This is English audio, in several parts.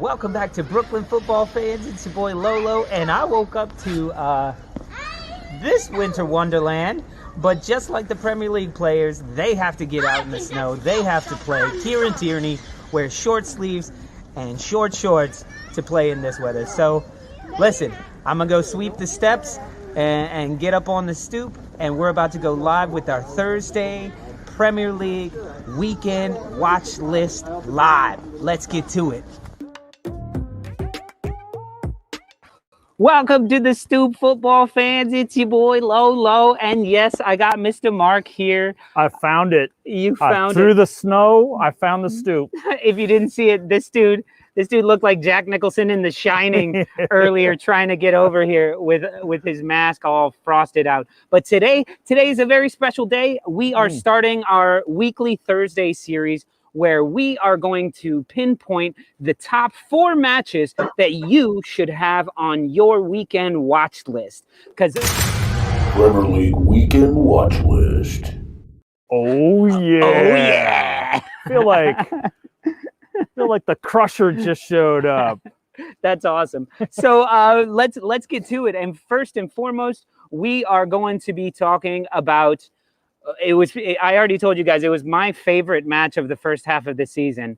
Welcome back to Brooklyn football fans. It's your boy Lolo, and I woke up to this winter wonderland. But just like the Premier League players, they have to get out in the snow. They have to play. Kieran Tierney wears short sleeves and short shorts to play in this weather. So, listen, I'm going to go sweep the steps and get up on the stoop. And we're about to go live with our Thursday Premier League weekend watch list live. Let's get to it. Welcome to the Stoop football fans. It's your boy Lolo, and yes, I got Mr. Mark here. I found it. You found it through the snow. I found the stoop. If you didn't see it, this dude looked like Jack Nicholson in The Shining earlier, trying to get over here with his mask all frosted out. But today is a very special day. We are starting our weekly Thursday series, where we are going to pinpoint the top 4 matches that you should have on your weekend watch list. Because Premier League weekend watch list. Oh yeah. Oh yeah. feel like the Crusher just showed up. That's awesome. So let's get to it. And first and foremost, we are going to be talking about I already told you guys, it was my favorite match of the first half of the season.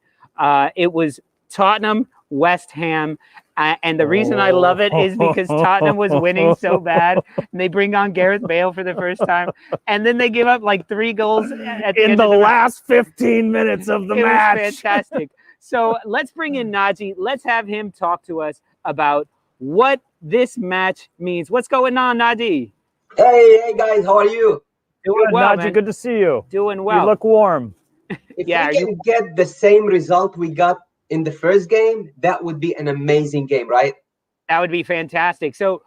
It was Tottenham, West Ham. And the reason I love it is because Tottenham was winning so bad. And they bring on Gareth Bale for the first time. And then they give up like 3 goals at the in end the of the last 15 minutes of the match. It was fantastic. So let's bring in Najee. Let's have him talk to us about what this match means. What's going on, Najee? Hey guys, how are you? Doing well, Najee, man. good to see you. Doing well. You look warm. If Yeah, we can get the same result we got in the first game, that would be an amazing game, right? That would be fantastic. So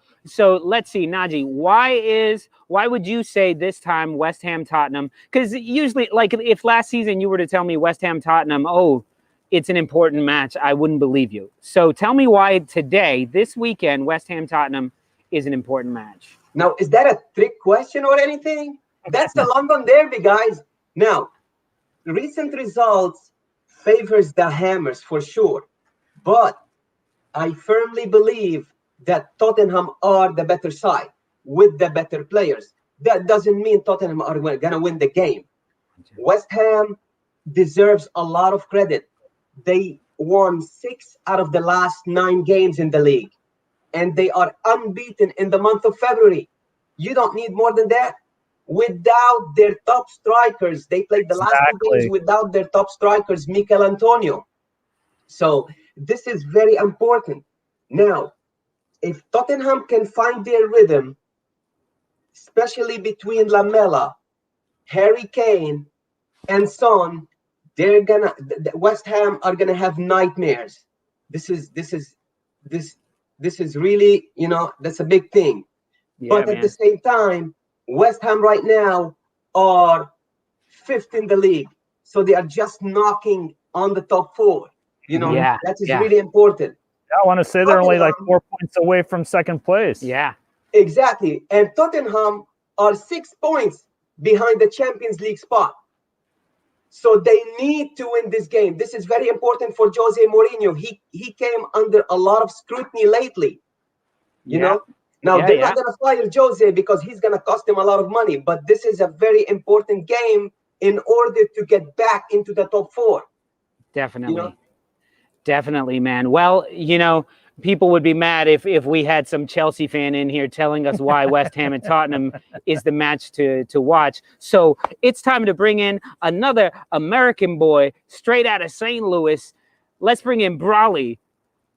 let's see, Najee, why would you say this time West Ham Tottenham? Because usually, like if last season you were to tell me West Ham Tottenham, oh, it's an important match, I wouldn't believe you. So tell me why today, this weekend, West Ham Tottenham is an important match. Now, is that a trick question or anything? That's the London Derby, guys. Now, recent results favors the Hammers for sure, but I firmly believe that Tottenham are the better side with the better players. That doesn't mean Tottenham are going to win the game. West Ham deserves a lot of credit. They won 6 out of the last 9 games in the league, and they are unbeaten in the month of February. You don't need more than that. Without their top strikers, they played the last 2 games without their top strikers, Mikel Antonio. So this is very important. Now, if Tottenham can find their rhythm, especially between Lamela, Harry Kane, and Son, West Ham are gonna have nightmares. This is really, that's a big thing. Yeah, but at the same time, West Ham right now are 5th in the league. So they are just knocking on the top 4. That is really important. I want to say they're only like 4 points away from second place. Yeah. Exactly. And Tottenham are 6 points behind the Champions League spot. So they need to win this game. This is very important for Jose Mourinho. He came under a lot of scrutiny lately. You know? Now, they're not going to fire Jose because he's going to cost them a lot of money. But this is a very important game in order to get back into the top 4. Definitely. Definitely, man. Well, people would be mad if we had some Chelsea fan in here telling us why West Ham and Tottenham is the match to watch. So it's time to bring in another American boy straight out of St. Louis. Let's bring in Brawley.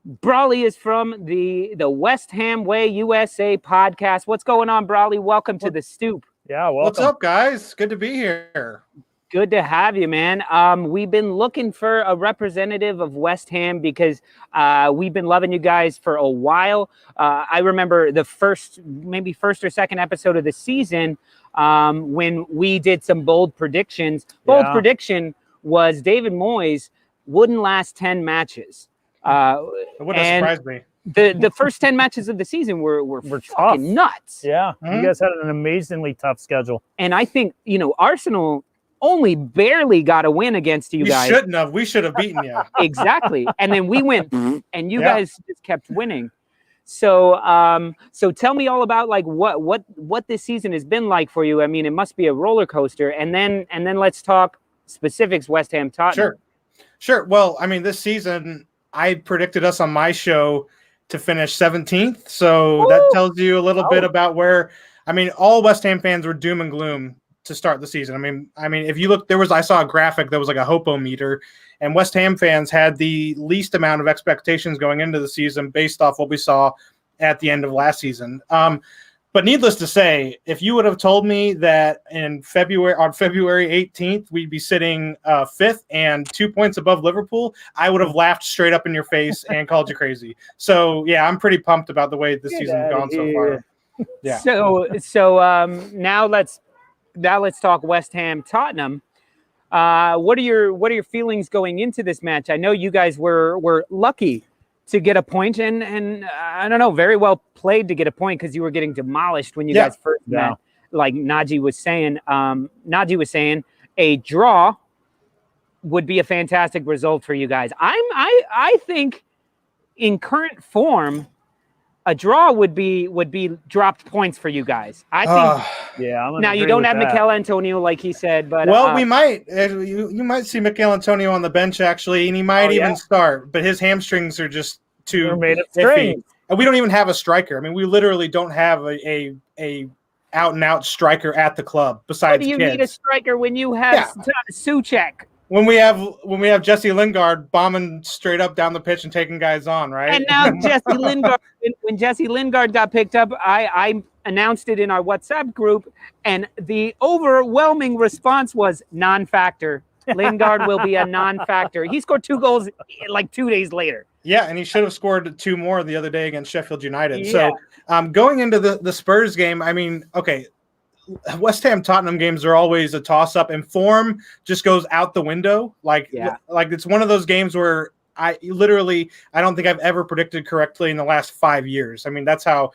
Brawley is from the West Ham Way USA podcast. What's going on, Brawley? Welcome to the Stoop. Yeah, welcome. What's up, guys? Good to be here. Good to have you, man. We've been looking for a representative of West Ham because we've been loving you guys for a while. I remember the first or second episode of the season when we did some bold predictions. Bold prediction was David Moyes wouldn't last 10 matches. It wouldn't have surprised me. The first 10 matches of the season were tough. Nuts. Yeah, you guys had an amazingly tough schedule. And I think, Arsenal only barely got a win against you guys. You shouldn't have. We should have beaten you. Exactly. And then we went, and you guys just kept winning. So, so tell me all about like what this season has been like for you. I mean, it must be a roller coaster. And then let's talk specifics. West Ham, Tottenham. Sure. Well, I mean, this season I predicted us on my show to finish 17th. So that tells you a little bit about where. I mean, all West Ham fans were doom and gloom to start the season. I mean, if you look, I saw a graphic that was like a hopo meter, and West Ham fans had the least amount of expectations going into the season based off what we saw at the end of last season. But needless to say, if you would have told me that on February 18th, we'd be sitting 5th and 2 points above Liverpool, I would have laughed straight up in your face and called you crazy. So yeah, I'm pretty pumped about the way this season's gone so far. Yeah. So now let's talk West Ham Tottenham. What are your feelings going into this match? I know you guys were lucky to get a point, and I don't know, very well played to get a point because you were getting demolished when you guys first met. Like Najee was saying, a draw would be a fantastic result for you guys. I think in current form, a draw would be dropped points for you guys. I think. Now you don't have Mikel Antonio, like he said, but we might. You might see Mikel Antonio on the bench actually, and he might even start. But his hamstrings are just too made of iffy. strings. And we don't even have a striker. I mean, we literally don't have a out and out striker at the club. Besides, what do you need a striker when you have Souček? When we have Jesse Lingard bombing straight up down the pitch and taking guys on, right? And now Jesse Lingard, when Jesse Lingard got picked up, I announced it in our WhatsApp group, and the overwhelming response was non-factor. Lingard will be a non-factor. He scored 2 goals like 2 days later. Yeah, and he should have scored 2 more the other day against Sheffield United. Yeah. So going into the Spurs game, I mean, okay, West Ham Tottenham games are always a toss-up, and form just goes out the window. Like it's one of those games where I don't think I've ever predicted correctly in the last 5 years. I mean, that's how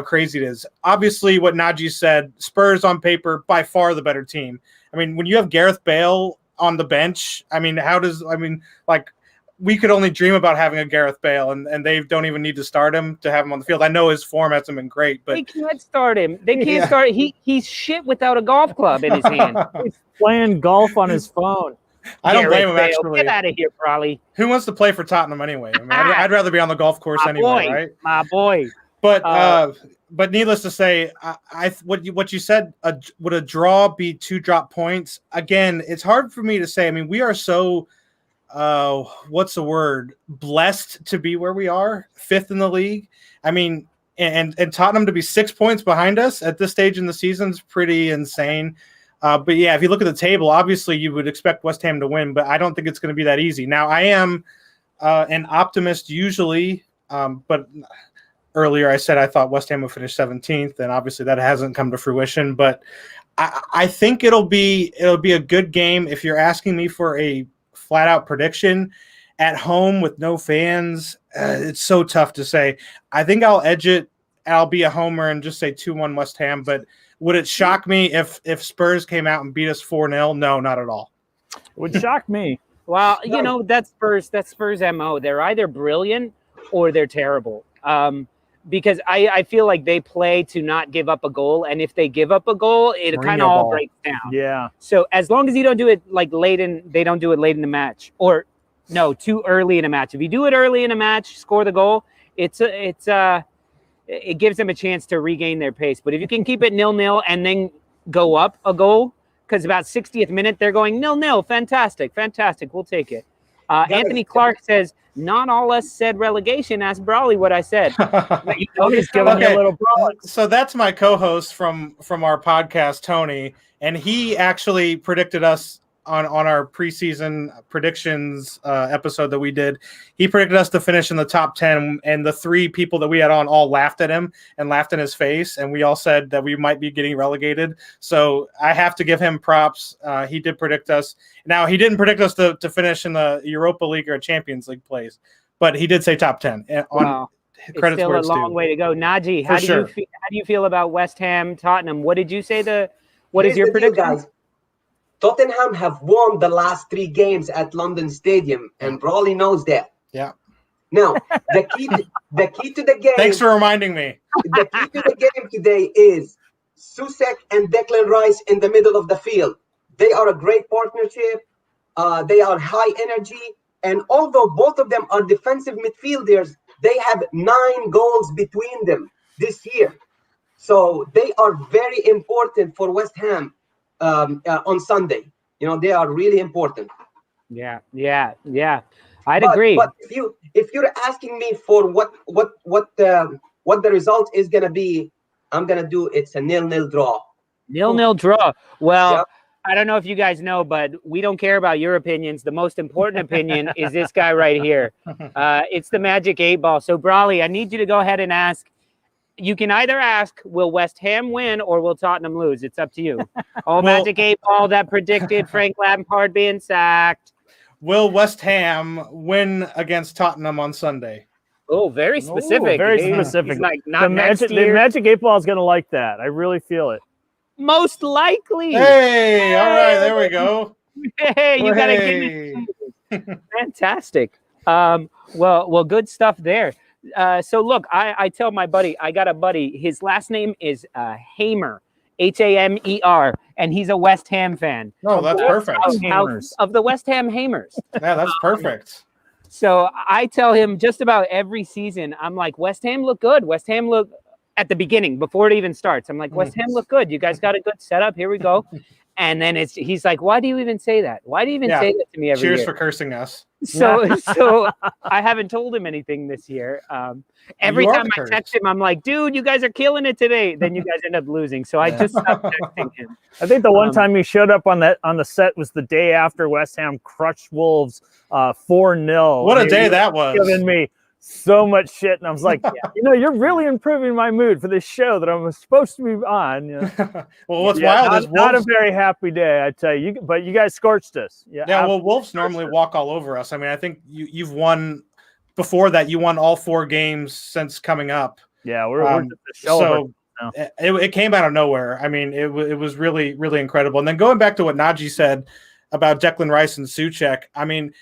crazy it is. Obviously, what Najee said, Spurs on paper by far the better team. I mean, when you have Gareth Bale on the bench, I mean, we could only dream about having a Gareth Bale, and they don't even need to start him to have him on the field. I know his form hasn't been great, but they can't start him. They can't start. He's shit without a golf club in his hand. He's playing golf on his phone. I don't blame him, actually. Get out of here, Probably. Who wants to play for Tottenham anyway? I mean, I'd rather be on the golf course anyway, right? My boy. But needless to say, what you said, would a draw be 2 drop points? Again, it's hard for me to say. I mean, we are so what's the word? Blessed to be where we are, 5th in the league. I mean, and Tottenham to be 6 points behind us at this stage in the season is pretty insane. But yeah, if you look at the table, obviously you would expect West Ham to win, but I don't think it's going to be that easy. Now, I am an optimist usually, but earlier I said I thought West Ham would finish 17th, and obviously that hasn't come to fruition. But I think it'll be a good game. If you're asking me for a flat out prediction at home with no fans, it's so tough to say. I think I'll edge it. I'll be a homer and just say 2-1 West Ham. But would it shock me if Spurs came out and beat us 4-0? No, not at all. It would shock me. Well, you know, that's Spurs MO. They're either brilliant or they're terrible. Because I feel like they play to not give up a goal, and if they give up a goal, it kind of all breaks down. Yeah. So as long as you don't do it like they don't do it late in the match, or no, too early in a match. If you do it early in a match, score the goal, it gives them a chance to regain their pace. But if you can keep it 0-0 and then go up a goal, because about 60th minute they're going 0-0, fantastic, we'll take it. Anthony Clark says, not all us said relegation. Ask Brawley what I said. He's giving me a little Brawley. So that's my co-host from our podcast, Tony, and he actually predicted us on our preseason predictions episode that we did. He predicted us to finish in the top 10, and the 3 people that we had on all laughed at him and laughed in his face, and we all said that we might be getting relegated. So I have to give him props. He did predict us. Now, he didn't predict us to finish in the Europa League or Champions League place, but he did say top 10. Wow. It's still a long way to go. Najee, how do you feel about West Ham Tottenham? What did you say? What is your prediction? Guys. Tottenham have won the last 3 games at London Stadium, and Brawley knows that. Yeah. Now, the key to the game. Thanks for reminding me. The key to the game today is Souček and Declan Rice in the middle of the field. They are a great partnership. They are high energy. And although both of them are defensive midfielders, they have 9 goals between them this year. So they are very important for West Ham on Sunday. You know, they are really important. Yeah. I'd agree. But if you're asking me for what the result is gonna be, I'm gonna do it's a 0-0 draw. 0-0 draw. Well, Yep. I don't know if you guys know, but we don't care about your opinions. The most important opinion is this guy right here. It's the Magic 8 Ball. So, Brawley, I need you to go ahead and ask. You can either ask, will West Ham win or will Tottenham lose? It's up to you. Magic 8 Ball that predicted Frank Lampard being sacked. Will West Ham win against Tottenham on Sunday? Oh, very specific. Very He's specific. like, not The next Magic, year. the Magic 8 Ball is going to like that. I really feel it. Most likely. Hey, all right, there we go. Hey, you got to give me fantastic. Well, good stuff there. So look, I tell my buddy, I got a buddy. His last name is Hamer, Hamer, and he's a West Ham fan. Oh, that's perfect. Of the West Ham Hamers. Yeah, that's perfect. So I tell him just about every season, I'm like, West Ham look good. West Ham look at the beginning before it even starts. I'm like, West Ham look good. You guys got a good setup. Here we go. And then he's like, why do you even say that? Why do you even say that to me every year? Cheers for cursing us. So I haven't told him anything this year. Every time I text him, I'm like, dude, you guys are killing it today. Then you guys end up losing. So I just stopped texting him. I think the one time he showed up on the set was the day after West Ham crushed Wolves 4-0. What a day that was. Giving me so much shit, and I was like, you're really improving my mood for this show that I'm supposed to be on. Well, what's wild is not a very happy day, I tell you. But you guys scorched us. Well, Wolves normally walk all over us. I mean, I think you've won before that. You won all 4 games since coming up. Yeah, we're just a show. So it came out of nowhere. I mean, it was really, really incredible. And then going back to what Najee said about Declan Rice and Souček, I mean,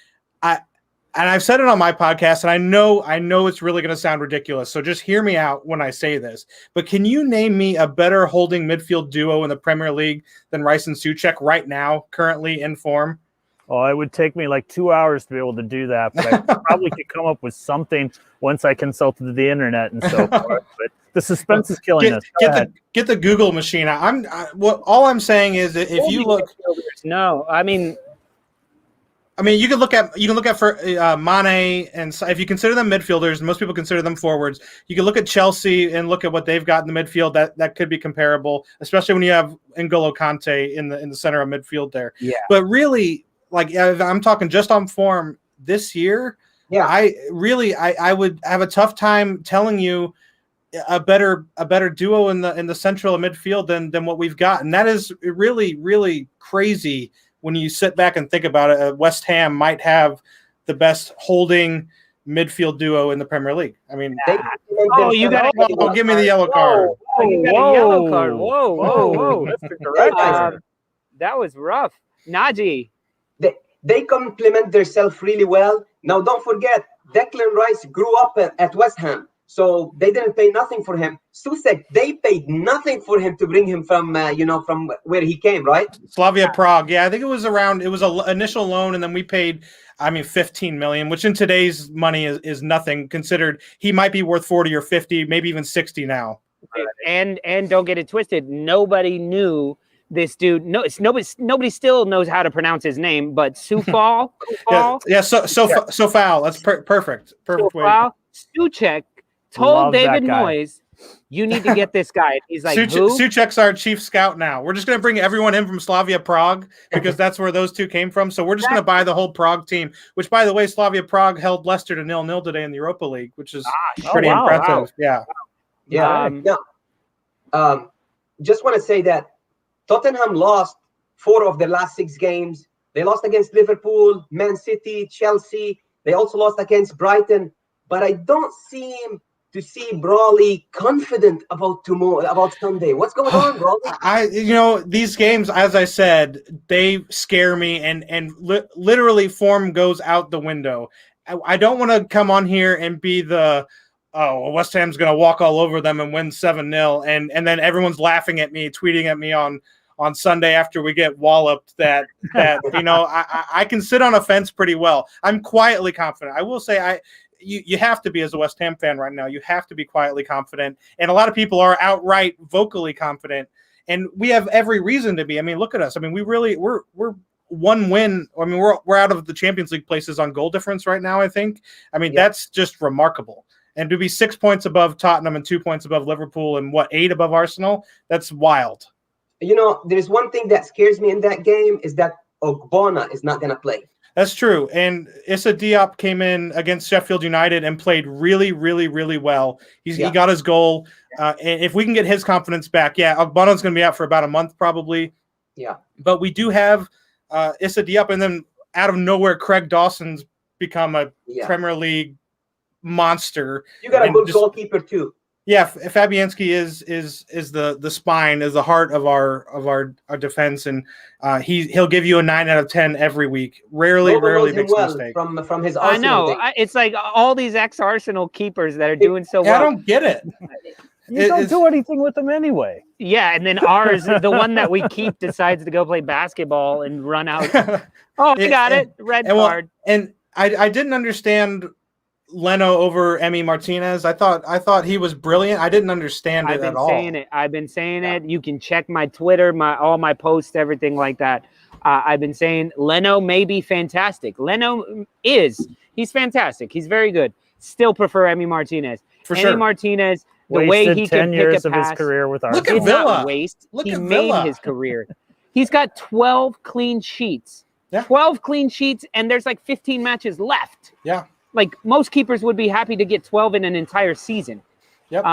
I've said it on my podcast, and I know it's really going to sound ridiculous. So just hear me out when I say this. But can you name me a better holding midfield duo in the Premier League than Rice and Souček right now, currently in form? Oh, it would take me like 2 hours to be able to do that, but I probably could come up with something once I consulted the internet and so forth. But the suspense is killing us. Get the Google machine out. All I'm saying is that if you look, I mean, you can look at for Mane, and if you consider them midfielders, most people consider them forwards. You can look at Chelsea and look at what they've got in the midfield. That could be comparable, especially when you have N'Golo Kante in the center of midfield there. Yeah. But really, like I'm talking just on form this year. Yeah. I would have a tough time telling you a better duo in the central midfield than what we've got, and that is really, really crazy. When you sit back and think about it, West Ham might have the best holding midfield duo in the Premier League. I mean, you got to give me the yellow card. Yellow card. Whoa. That's the correct. That was rough. Najee. They complement themselves really well. Now, don't forget, Declan Rice grew up at West Ham, so they didn't pay nothing for him. Souček, they paid nothing for him to bring him from where he came, right? Slavia Prague. Yeah, I think it was an initial loan, and then we paid, 15 million, which in today's money is nothing considered. He might be worth 40 or 50, maybe even 60 now. And don't get it twisted. Nobody knew this dude. Nobody still knows how to pronounce his name, but Soufal. Soufal. That's perfect. Soufal. Souček told David Moyes, you need to get this guy. He's like, who? Souček's our chief scout now. We're just going to bring everyone in from Slavia Prague because that's where those two came from. So we're just going to buy the whole Prague team, which, by the way, Slavia Prague held Leicester to 0-0 today in the Europa League, which is pretty impressive. Wow. Yeah. Just want to say that Tottenham lost 4 of their last 6 games. They lost against Liverpool, Man City, Chelsea. They also lost against Brighton. But I don't seem to see Brawley confident about tomorrow, about Sunday. What's going on, Brawley? These games, as I said, they scare me, and literally form goes out the window. I don't want to come on here and be the West Ham's going to walk all over them and win 7-0, and then everyone's laughing at me, tweeting at me on Sunday after we get walloped that I can sit on a fence pretty well. I'm quietly confident. I will say you have to be, as a West Ham fan right now, you have to be quietly confident. And a lot of people are outright vocally confident. And we have every reason to be. I mean, look at us. I mean, we're one win. I mean, we're out of the Champions League places on goal difference right now, I think. I mean, that's just remarkable. And to be 6 points above Tottenham and 2 points above Liverpool and 8 above Arsenal, that's wild. There's one thing that scares me in that game is that Ogbonna is not going to play. That's true. And Issa Diop came in against Sheffield United and played really, really, really well. He got his goal. And if we can get his confidence back, Ogbonna's going to be out for about a month probably. Yeah. But we do have Issa Diop, and then out of nowhere, Craig Dawson's become a Premier League monster. You got a good goalkeeper too. Yeah, Fabianski is the spine, is the heart of our defense, and he'll give you a 9 out of 10 every week. Rarely makes a mistake. From his Arsenal. I know. It's like all these ex-Arsenal keepers that are doing so well. I don't get it. You don't do anything with them anyway. Yeah, and then ours, the one that we keep, decides to go play basketball and run out. Oh, we got it. Red card. And I didn't understand Leno over Emi Martinez. I thought he was brilliant. I didn't understand it at all. I've been saying it. You can check my Twitter, all my posts, everything like that. I've been saying Leno may be fantastic. He's fantastic. He's very good. Still prefer Emi Martinez. For sure. Emi Martinez, the way he can pick a pass. Of his career with Look at Villa. He made his career. He's got 12 clean sheets. Yeah. 12 clean sheets, and there's like 15 matches left. Yeah. Like most keepers would be happy to get 12 in an entire season. Yep.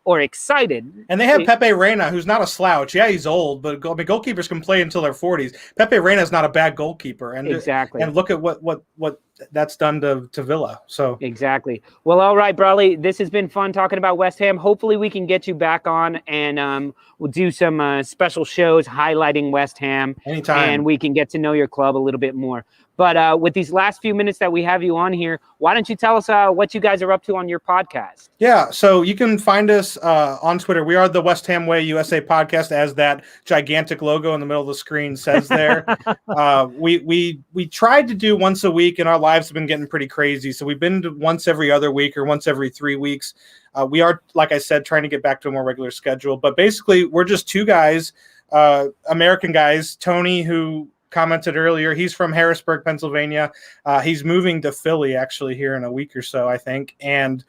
Or excited. And they have Pepe Reina, who's not a slouch. Yeah, he's old, but goalkeepers can play until their 40s. Pepe Reina is not a bad goalkeeper. And exactly. And look at what that's done to Villa. So exactly. Well, all right, Brawley, this has been fun talking about West Ham. Hopefully we can get you back on, and we'll do some special shows highlighting West Ham. Anytime. And we can get to know your club a little bit more. But with these last few minutes that we have you on here, why don't you tell us what you guys are up to on your podcast? Yeah, so you can find us on Twitter. We are the West Ham Way USA podcast, as that gigantic logo in the middle of the screen says there. We tried to do once a week, and our lives have been getting pretty crazy. So we've been to once every other week or once every 3 weeks. We are, like I said, trying to get back to a more regular schedule. But basically, we're just two guys, American guys. Tony, who commented earlier, he's from Harrisburg, Pennsylvania. He's moving to Philly actually here in a week or so, I think. And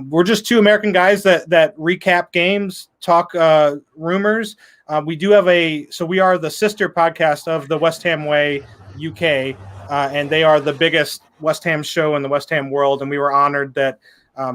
we're just two American guys that recap games, talk rumors. We do have we are the sister podcast of the West Ham Way UK, and they are the biggest West Ham show in the West Ham world. And we were honored that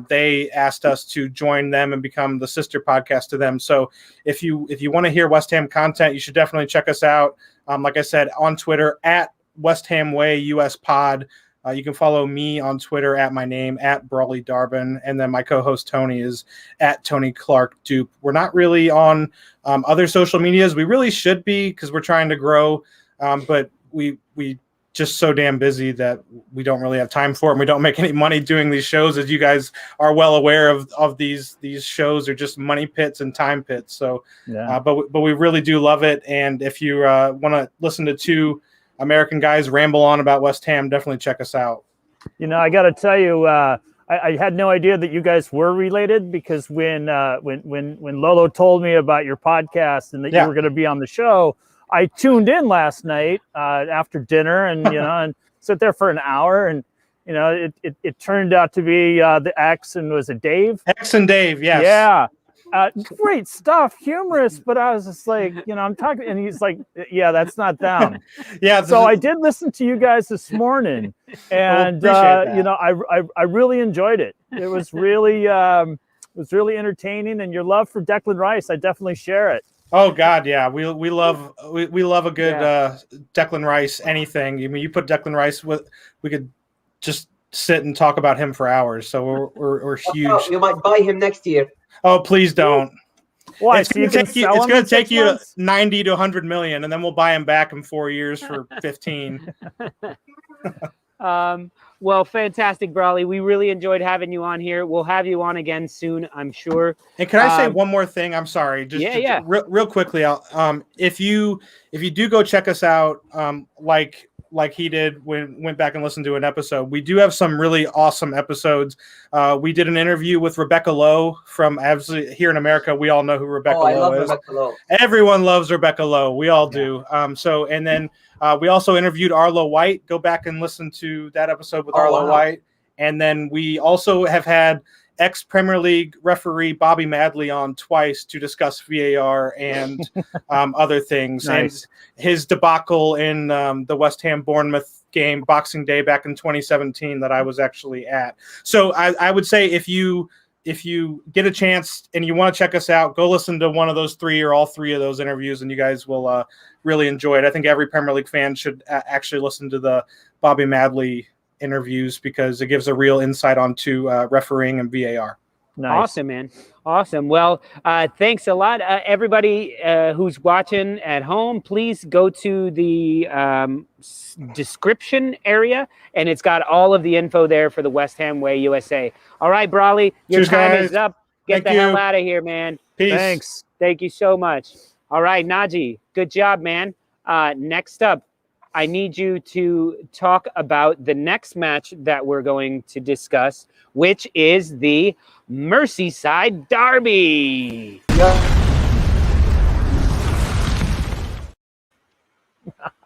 they asked us to join them and become the sister podcast to them. So if you want to hear West Ham content, you should definitely check us out. Like I said, on Twitter at West Ham Way US Pod. You can follow me on Twitter at my name, at Brawley Darbin. And then my co-host Tony is at Tony Clark Dupe. We're not really on other social medias. We really should be, because we're trying to grow. But we just so damn busy that we don't really have time for it. And we don't make any money doing these shows, as you guys are well aware of. These shows are just money pits and time pits. So, yeah. But we really do love it. And if you want to listen to two American guys ramble on about West Ham, definitely check us out. I got to tell you, I had no idea that you guys were related, because when Lolo told me about your podcast and that you were going to be on the show, I tuned in last night after dinner, and and sit there for an hour, and it turned out to be the X, and was it Dave? X and Dave, yes. Yeah. Great stuff, humorous, but I was just like, I'm talking, and he's like, yeah, that's not them. Yeah. So I did listen to you guys this morning, and I really enjoyed it. It was really entertaining, and your love for Declan Rice, I definitely share it. Oh God, yeah, we love a good Declan Rice anything. I mean, you put Declan Rice we could just sit and talk about him for hours. So we're huge. You might buy him next year. Oh, please don't. Why? It's going to take you 90 to 100 million, and then we'll buy him back in 4 years for 15. Well, fantastic, Brawley. We really enjoyed having you on here. We'll have you on again soon, I'm sure. And can I say one more thing? I'm sorry. Just real quickly. If you do go check us out, like he did when went back and listened to an episode, we do have some really awesome episodes. We did an interview with Rebecca Lowe from here in America. We all know who Rebecca Lowe is. Rebecca Lowe. Everyone loves Rebecca Lowe. We all do. And then we also interviewed Arlo White. Go back and listen to that episode with Arlo White. And then we also have had ex-Premier League referee Bobby Madley on twice to discuss VAR and other things. Nice. And his debacle in the West Ham Bournemouth game, Boxing Day back in 2017 that I was actually at. So I would say if you get a chance and you want to check us out, go listen to one of those three or all three of those interviews, and you guys will really enjoy it. I think every Premier League fan should actually listen to the Bobby Madley interviews because it gives a real insight onto refereeing and VAR. Nice. Awesome, man. Awesome. Well, thanks a lot. Everybody who's watching at home, please go to the description area, and it's got all of the info there for the West Ham Way USA. All right, Brawley, your time is up. Get the hell out of here, man. Peace. Thanks. Thank you so much. All right, Najee, good job, man. Next up, I need you to talk about the next match that we're going to discuss, which is the Merseyside Derby.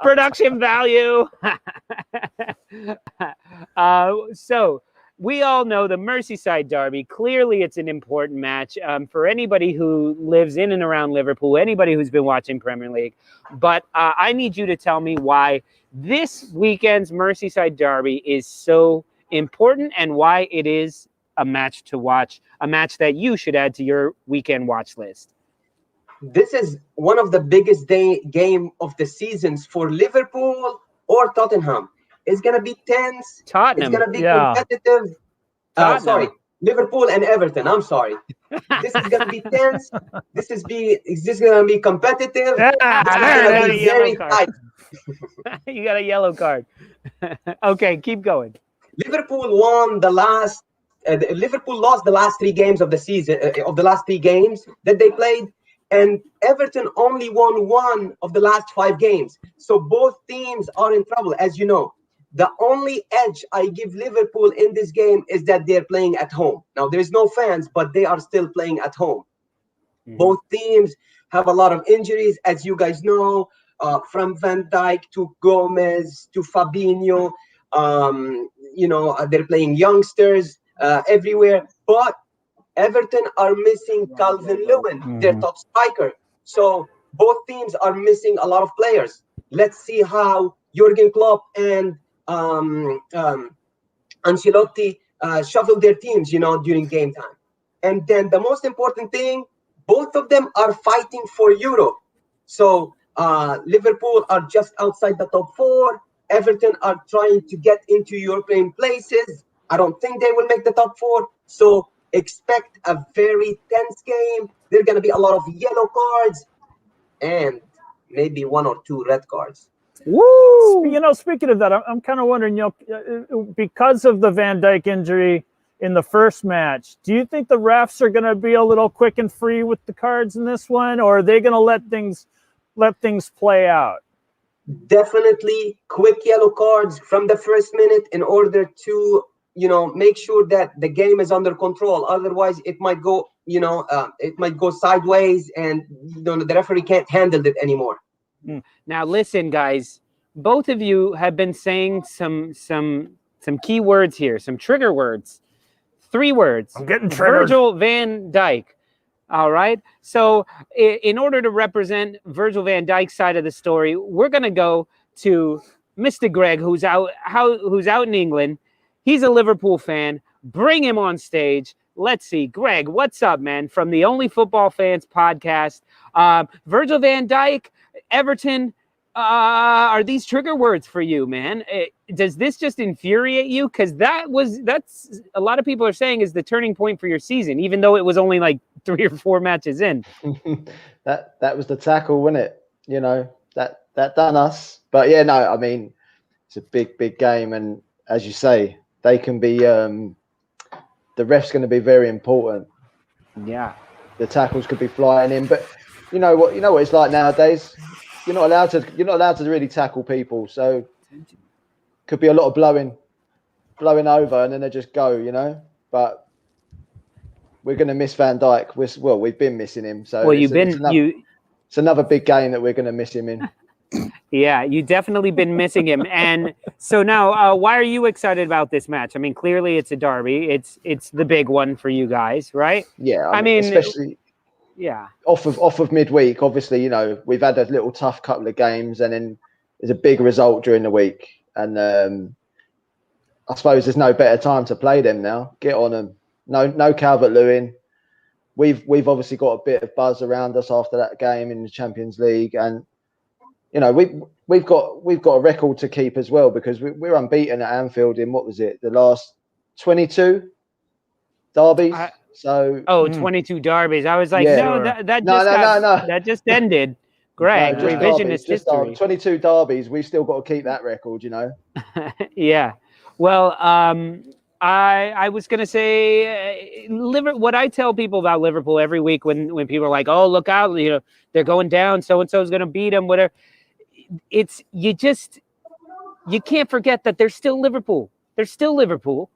Production value. So we all know the Merseyside Derby. Clearly, it's an important match for anybody who lives in and around Liverpool, anybody who's been watching Premier League. But I need you to tell me why this weekend's Merseyside Derby is so important and why it is a match to watch, a match that you should add to your weekend watch list. This is one of the biggest game of the seasons for Liverpool or Tottenham. It's going to be tense. Tottenham. It's going to be competitive. Sorry, Liverpool and Everton. I'm sorry. This is going to be tense. This is going to be competitive. Very tight. You got a yellow card. Okay, keep going. Liverpool won the last. Liverpool lost the last 3 games of the season. Of the last 3 games that they played, and Everton only won 1 of the last 5 games. So both teams are in trouble, as you know. The only edge I give Liverpool in this game is that they're playing at home. Now, there's no fans, but they are still playing at home. Mm-hmm. Both teams have a lot of injuries, as you guys know, from Van Dijk to Gomez to Fabinho. They're playing youngsters everywhere. But Everton are missing Calvert-Lewin, their top striker. So both teams are missing a lot of players. Let's see how Jurgen Klopp and Ancelotti shuffle their teams, during game time. And then the most important thing, both of them are fighting for Europe. So Liverpool are just outside the top 4. Everton are trying to get into European places. I don't think they will make the top 4. So expect a very tense game. There's going to be a lot of yellow cards and maybe 1 or 2 red cards. Woo! Speaking of that, I'm kind of wondering, because of the Van Dijk injury in the first match, do you think the refs are going to be a little quick and free with the cards in this one, or are they going to let things play out? Definitely quick yellow cards from the first minute in order to, make sure that the game is under control. Otherwise, it might go, sideways, and the referee can't handle it anymore. Now, listen, guys, both of you have been saying some key words here, some trigger words. 3 words. I'm getting triggered. Virgil van Dijk. All right. So in order to represent Virgil van Dijk's side of the story, we're going to go to Mr. Greg, who's out in England. He's a Liverpool fan. Bring him on stage. Let's see. Greg, what's up, man? From the Only Football Fans podcast. Virgil van Dijk, Everton, Are these trigger words for you, man? Does this just infuriate you? Because that's a lot of people are saying is the turning point for your season, even though it was only like 3 or 4 matches in. that was the tackle, wasn't it? You know, that done us. But yeah, no, I mean, it's a big game, and as you say, they can be. The ref's going to be very important. Yeah, the tackles could be flying in, but you know what it's like nowadays. You're not allowed to really tackle people, so could be a lot of blowing over, and then they just go, you know. But we're going to miss Van Dijk. We've been missing him, so well, it's another big game that we're going to miss him in. Yeah, you definitely been missing him. And so now, why are you excited about this match? I mean, clearly it's a derby. It's the big one for you guys, right? Yeah, I mean, especially off of midweek. Obviously, you know, we've had a little tough couple of games, and then there's a big result during the week. And I suppose there's no better time to play them now. Get on them. No Calvert-Lewin. We've obviously got a bit of buzz around us after that game in the Champions League, and you know, we've got a record to keep as well, because we're unbeaten at Anfield in, what was it, the last 22 derbies? 22 derbies. I was like, that just ended. Greg, revisionist history. 22 derbies. We've still got to keep that record, you know. Yeah. Well, I was going to say, what I tell people about Liverpool every week when people are like, oh, look out, you know, they're going down, so-and-so is going to beat them, whatever. You can't forget that they're still Liverpool. They're still Liverpool.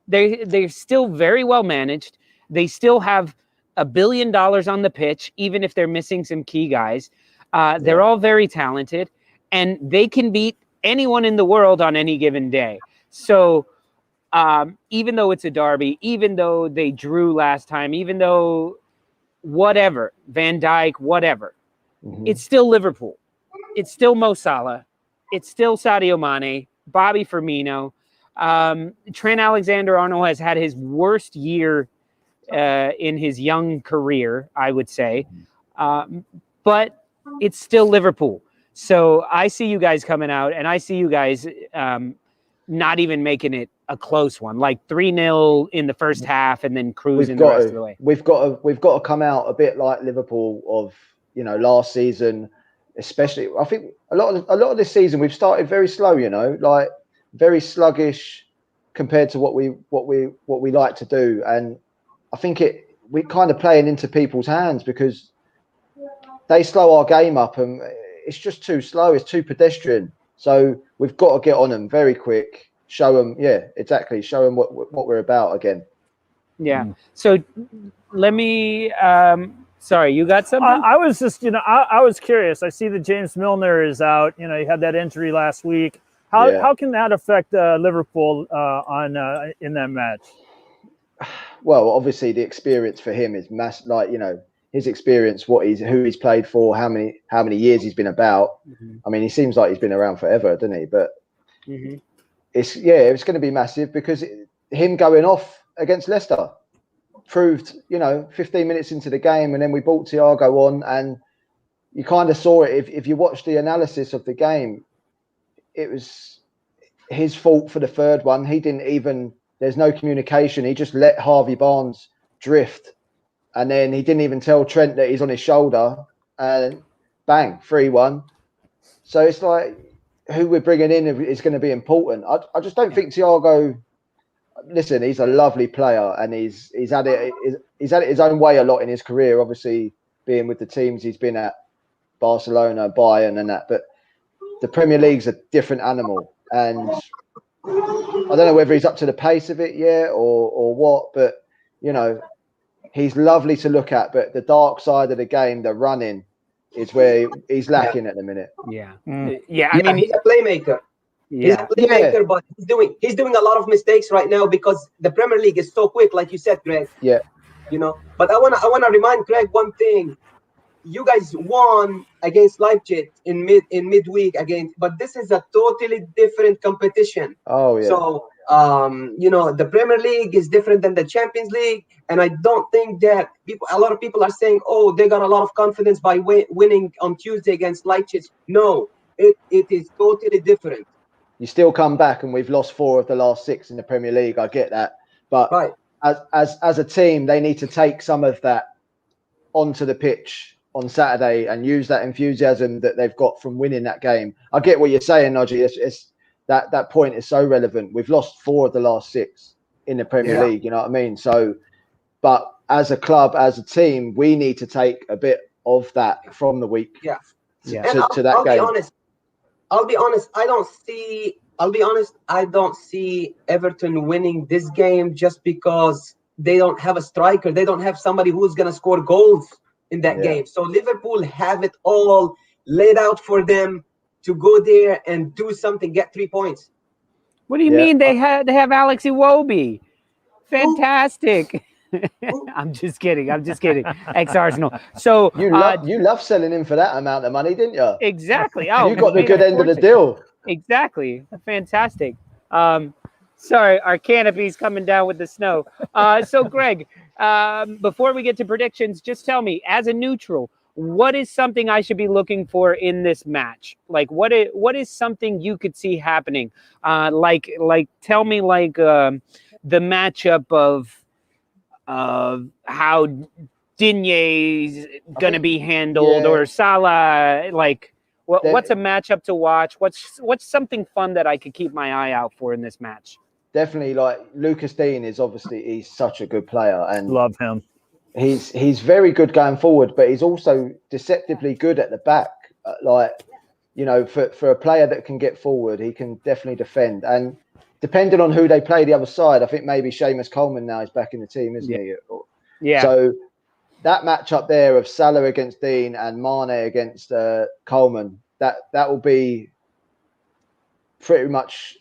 They're still very well managed. They still have $1 billion on the pitch, even if they're missing some key guys. They're all very talented, and they can beat anyone in the world on any given day. So even though it's a derby, even though they drew last time, even though whatever, Van Dijk, whatever, it's still Liverpool. It's still Mo Salah. It's still Sadio Mane, Bobby Firmino. Trent Alexander-Arnold has had his worst year in his young career, I would say. But it's still Liverpool. So I see you guys coming out, and I see you guys not even making it a close one, like 3-0 in the first half and then cruising the rest of the way. We've got to come out a bit like Liverpool of, you know, last season. Especially, I think a lot of this season we've started very slow, you know, like very sluggish compared to what we like to do, and I think we're kind of playing into people's hands because they slow our game up, and it's just too slow. It's too pedestrian. So we've got to get on them very quick. Show them, show them what we're about again. Yeah. So let me. Sorry, you got something? I was just, you know, I was curious. I see that James Milner is out. You know, he had that injury last week. How can that affect Liverpool in that match? Well, obviously the experience for him is massive. Like, you know, his experience, who he's played for, how many years he's been about. I mean, he seems like he's been around forever, doesn't he? But it's going to be massive because him going off against Leicester proved, you know, 15 minutes into the game, and then we brought Thiago on, and you kind of saw it. If you watch the analysis of the game, it was his fault for the third one. He didn't even, there's no communication. He just let Harvey Barnes drift, and then he didn't even tell Trent that he's on his shoulder, and bang, 3-1. So it's like, who we're bringing in is going to be important. I just don't think Thiago. Listen, he's a lovely player, and he's had it his own way a lot in his career. Obviously, being with the teams he's been at, Barcelona, Bayern, and that. But the Premier League's a different animal, and I don't know whether he's up to the pace of it yet or what. But you know, he's lovely to look at. But the dark side of the game, the running, is where he's lacking at the minute. Yeah, I mean, he's a playmaker. He's a playmaker, but he's doing a lot of mistakes right now because the Premier League is so quick, like you said, Greg. Yeah. You know, but I wanna remind Greg one thing. You guys won against Leipzig in midweek but this is a totally different competition. Oh yeah. So you know, the Premier League is different than the Champions League, and I don't think that a lot of people are saying, oh, they got a lot of confidence by winning on Tuesday against Leipzig. No. it is totally different. You still come back, and we've lost 4 of the last 6 in the Premier League. I get that, but Right. as a team, they need to take some of that onto the pitch on Saturday and use that enthusiasm that they've got from winning that game. I get what you're saying, Najee. It's that point is so relevant. We've lost 4 of the last 6 in the Premier League. You know what I mean? So, but as a club, as a team, we need to take a bit of that from the week. Yeah. To that game. I'll be honest. I don't see Everton winning this game just because they don't have a striker. They don't have somebody who's going to score goals in that game. So Liverpool have it all laid out for them to go there and do something, get 3 points. What do you mean they have Alex Iwobi? Fantastic. I'm just kidding. Ex-Arsenal. So you love selling him for that amount of money, didn't you? Exactly. Oh, you got the good end of the deal. Exactly. Fantastic. Sorry, our canopy's coming down with the snow. So Greg, before we get to predictions, just tell me, as a neutral, what is something I should be looking for in this match? Like, what is something you could see happening? Like, tell me, like, the matchup of how Digne's gonna be handled, or Salah. Like, what's a matchup to watch? What's something fun that I could keep my eye out for in this match? Definitely, like Lucas Digne is obviously he's such a good player, and love him. He's very good going forward, but he's also deceptively good at the back. Like, you know, for a player that can get forward, he can definitely defend. And depending on who they play the other side, I think maybe Seamus Coleman now is back in the team, isn't he? Yeah. So that matchup there of Salah against Digne and Mane against Coleman, that will be pretty much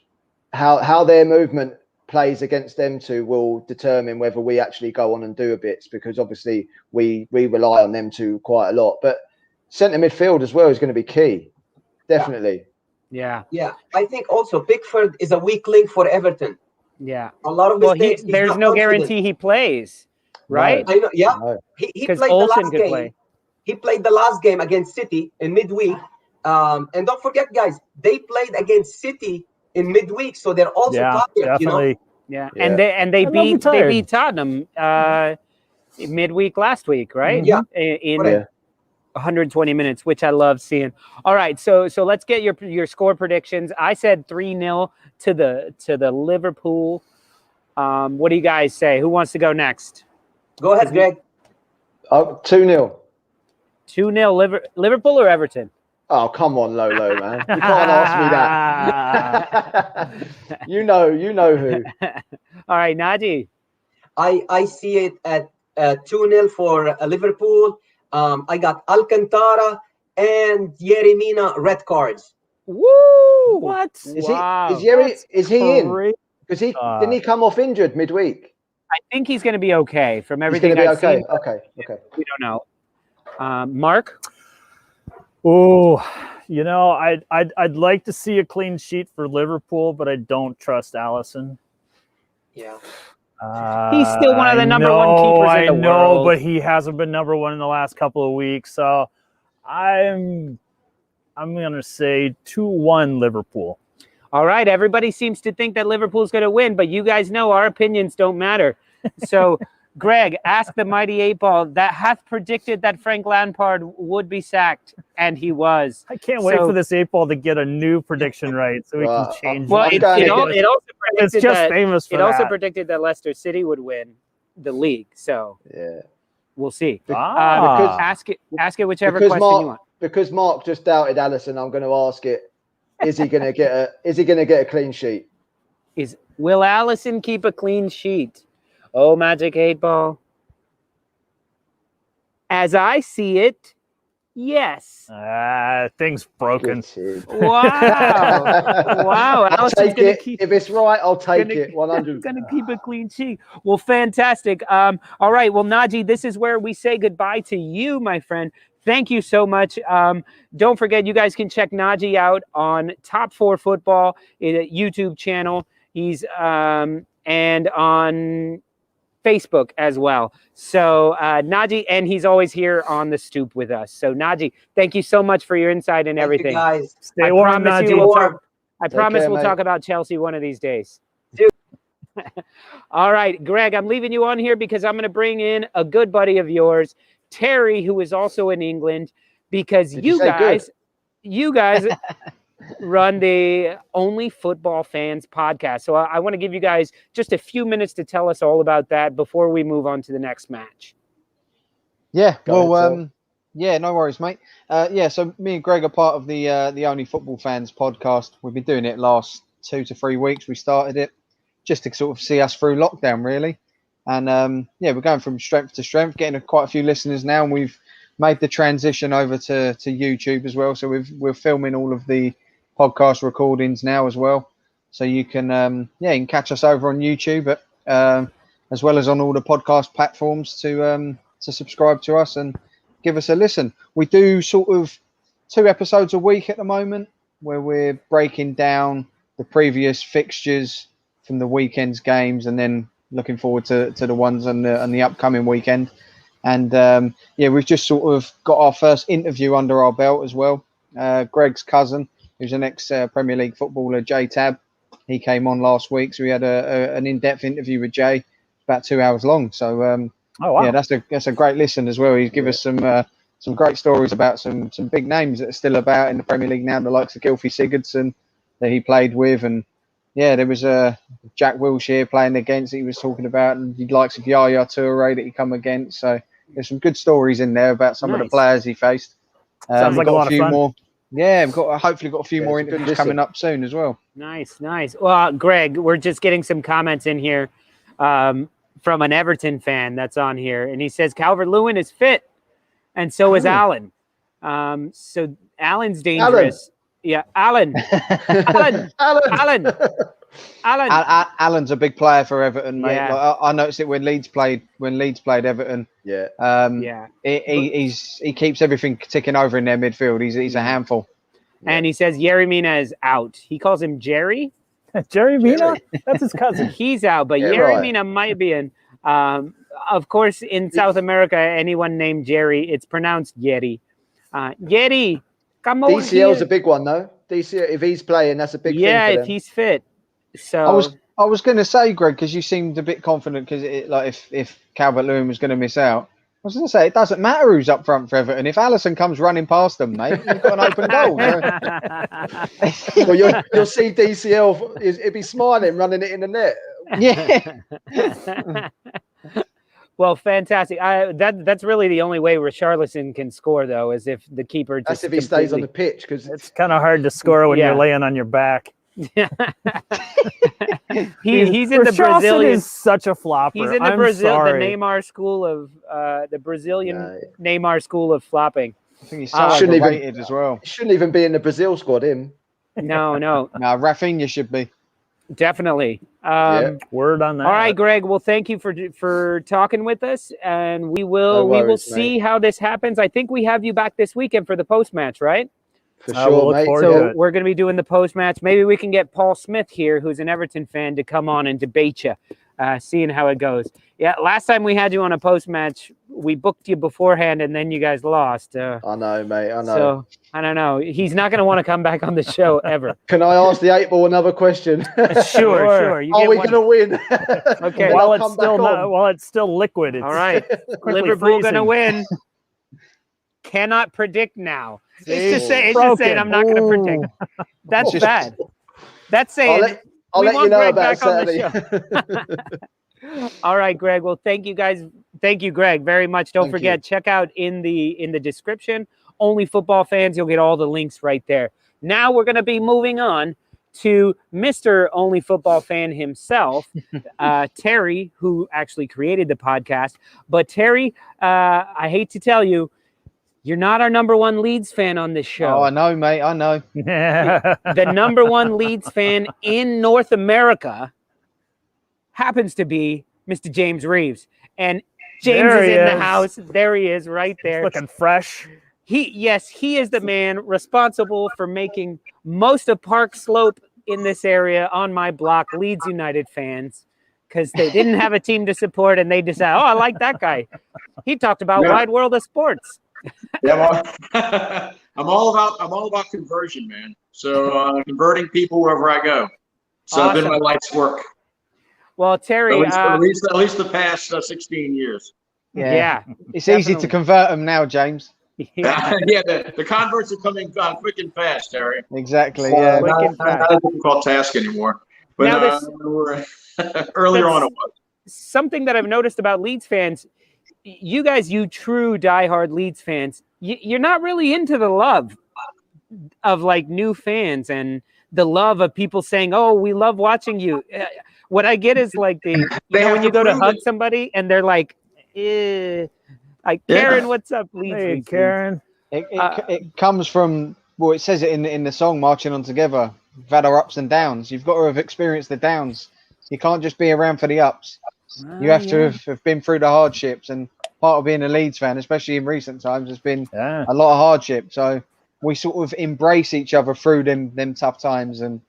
how their movement plays against them two will determine whether we actually go on and do a bit, because obviously we rely on them two quite a lot. But centre midfield as well is going to be key, definitely. Yeah. I think also Pickford is a weak link for Everton. Yeah, a lot of mistakes. There's no guarantee he plays, right? No. I know. Yeah, No. he played the last game. He played the last game against City in midweek. And don't forget, guys, they played against City in midweek, so they're also tired. Definitely. You know? Yeah, and they beat Tottenham midweek last week, right? Yeah, in 120 minutes, which I love seeing. All right, so let's get your score predictions. I said 3-0 to the Liverpool. What do you guys say? Who wants to go next? Go ahead, Greg. 2-0. 2-0 Liverpool or Everton? Oh, come on, Lolo, man. You can't ask me that. You know who. All right, Naji. I see it at 2-0 for Liverpool. I got Alcantara and Yeremina red cards. Woo! What? Is he in? Because didn't he come off injured midweek? I think he's going to be okay from everything I've seen. Okay. We don't know. Mark? Oh, you know, I'd like to see a clean sheet for Liverpool, but I don't trust Alisson. Yeah. He's still one of the number one keepers in the world. But he hasn't been number one in the last couple of weeks. So I'm going to say 2-1 Liverpool. All right. Everybody seems to think that Liverpool's going to win, but you guys know our opinions don't matter. So, Greg, ask the mighty 8-Ball that hath predicted that Frank Lampard would be sacked, and he was. I can't wait for this 8-Ball to get a new prediction right, so we can change. Well, it also predicted famous for also predicted that Leicester City would win the league. So we'll see. Ask it whichever question you want. Because Mark just doubted Alisson, I'm going to ask it. Is he going to get a clean sheet? Will Alisson keep a clean sheet? Oh, Magic 8-Ball. As I see it, yes. Thing's broken. Wow. I'll take it. If it's right, I'll take it. 100. Going to keep a clean sheet. Well, fantastic. All right. Well, Naji, this is where we say goodbye to you, my friend. Thank you so much. Don't forget, you guys can check Naji out on Top 4 Football, a YouTube channel. He's and on Facebook as well. So Naji, and he's always here on the Stoop with us. So Naji, thank you so much for your insight and everything. Thank you, guys. Stay warm, Naji. I promise care, we'll mate. talk about Chelsea one of these days. Dude. All right, Greg, I'm leaving you on here because I'm going to bring in a good buddy of yours, Terry, who is also in England, because you guys run the Only Football Fans podcast. So I want to give you guys just a few minutes to tell us all about that before we move on to the next match. Yeah, Go well, ahead, Phil. yeah, no worries, mate. Yeah, so me and Greg are part of the Only Football Fans podcast. We've been doing it last 2 to 3 weeks. We started it just to sort of see us through lockdown, really. And yeah, we're going from strength to strength, getting quite a few listeners now, and we've made the transition over to YouTube as well. So we're filming all of the podcast recordings now as well. So you can you can catch us over on YouTube, as well as on all the podcast platforms to subscribe to us and give us a listen. We do sort of 2 episodes a week at the moment, where we're breaking down the previous fixtures from the weekend's games, and then looking forward to the ones on the upcoming weekend. And yeah, we've just sort of got our first interview under our belt as well. Greg's cousin, who's an ex-Premier League footballer, Jay Tab, he came on last week, so we had an in-depth interview with Jay, about 2 hours long. So Oh, wow. yeah, that's a great listen as well. He's given us some great stories about some big names that are still about in the Premier League now, the likes of Gylfi Sigurdsson that he played with, and yeah, there was Jack Wilshere playing against that he was talking about, and the likes of Yaya Toure that he come against. So there's some good stories in there about some of the players he faced. Sounds like a lot of fun. More. Yeah, we've hopefully got a few more it's a good interviews listen. coming up soon as well. Nice. Well, Greg, we're just getting some comments in here from an Everton fan that's on here, and he says Calvert-Lewin is fit, and so is Alan. So Alan's dangerous. Yeah, Alan. Alan's a big player for Everton, mate. Yeah. Like, I noticed it when Leeds played Everton. Yeah. Yeah. He keeps everything ticking over in their midfield. He's a handful. And he says Yerry Mina is out. He calls him Jerry. Jerry Mina? That's his cousin. He's out, but Yeah, Yerry right. Mina might be in. Of course, in South America, anyone named Jerry, it's pronounced Yeri. Yeri, come over DCL's here. a big one, though. DCL, if he's playing, that's a big thing for if them. he's fit. So I was going to say, Greg, because you seemed a bit confident, because if Calvert-Lewin was going to miss out, I was going to say it doesn't matter who's up front for Everton. If Alisson comes running past them, mate, you've got an open goal. Well, you'll see DCL, he'll be smiling, running it in the net. Yeah. Well, fantastic. That's really the only way Richarlison can score, though, is if the keeper just That's if he stays on the pitch, because It's kind of hard to score when you're laying on your back. he's in the Richarlison Brazilian. is such a flopper. He's in the I'm sorry. Neymar school of the Brazilian Neymar school of flopping. I think he's so Shouldn't even- overrated as well. shouldn't even be in the Brazil squad, him. No, No, Rafinha should be. definitely. Word on that. All right, Greg. Well, thank you for talking with us, and we will worries, see how this happens. I think we have you back this weekend for the post match, right? For We'll sure, look mate. forward to So it. we're going to be doing the post match. Maybe we can get Paul Smith here, who's an Everton fan, to come on and debate you, seeing how it goes. Yeah, last time we had you on a post match, we booked you beforehand, and then you guys lost. I know, mate. I know. So I don't know. He's not going to want to come back on the show ever. Can I ask the 8-ball another question? Sure. You Are get we one. going to win? Okay. Then While I'll it's come still back on. while it's still liquid, it's All right. quickly Liverpool going to freezing. win. Cannot predict now. It's just Broken. saying I'm not going to predict. That's Just- bad. That's saying I'll we let you want know Greg about back on the Saturday. All right, Greg. Well, thank you guys. Thank you, Greg, very much. Don't Thank forget, check out in the description. Only Football Fans. You'll get all the links right there. Now we're going to be moving on to Mr. Only Football Fan himself, Terry, who actually created the podcast. But Terry, I hate to tell you, you're not our number one Leeds fan on this show. Oh, I know, mate. I know. The number one Leeds fan in North America happens to be Mr. James Reeves. And James There is he in the is. house. There he is right there. Looking fresh. He is the man responsible for making most of Park Slope in this area on my block Leeds United fans. because they didn't have a team to support, and they decided, oh, I like that guy. He talked about wide world of sports. Yeah, well, I'm all about conversion, man. So converting people wherever I go. So I've been my life's work. Well, Terry, at least the past 16 years. Yeah. It's easy to convert them now, James. Yeah, the converts are coming quick and fast, Terry. Exactly. So, yeah, not a difficult task anymore. But now earlier on it was. Something that I've noticed about Leeds fans, you guys, you true diehard Leeds fans, you're not really into the love of like new fans and the love of people saying, "Oh, we love watching you." What I get is like when you go to hug somebody and they're like, like Karen, what's up, Leeds? Hey, Karen. It comes from, well, it says it in the song Marching On Together. We've had our ups and downs. You've got to have experienced the downs. You can't just be around for the ups. You have to have been through the hardships, and part of being a Leeds fan, especially in recent times, has been a lot of hardship. So we sort of embrace each other through them tough times, and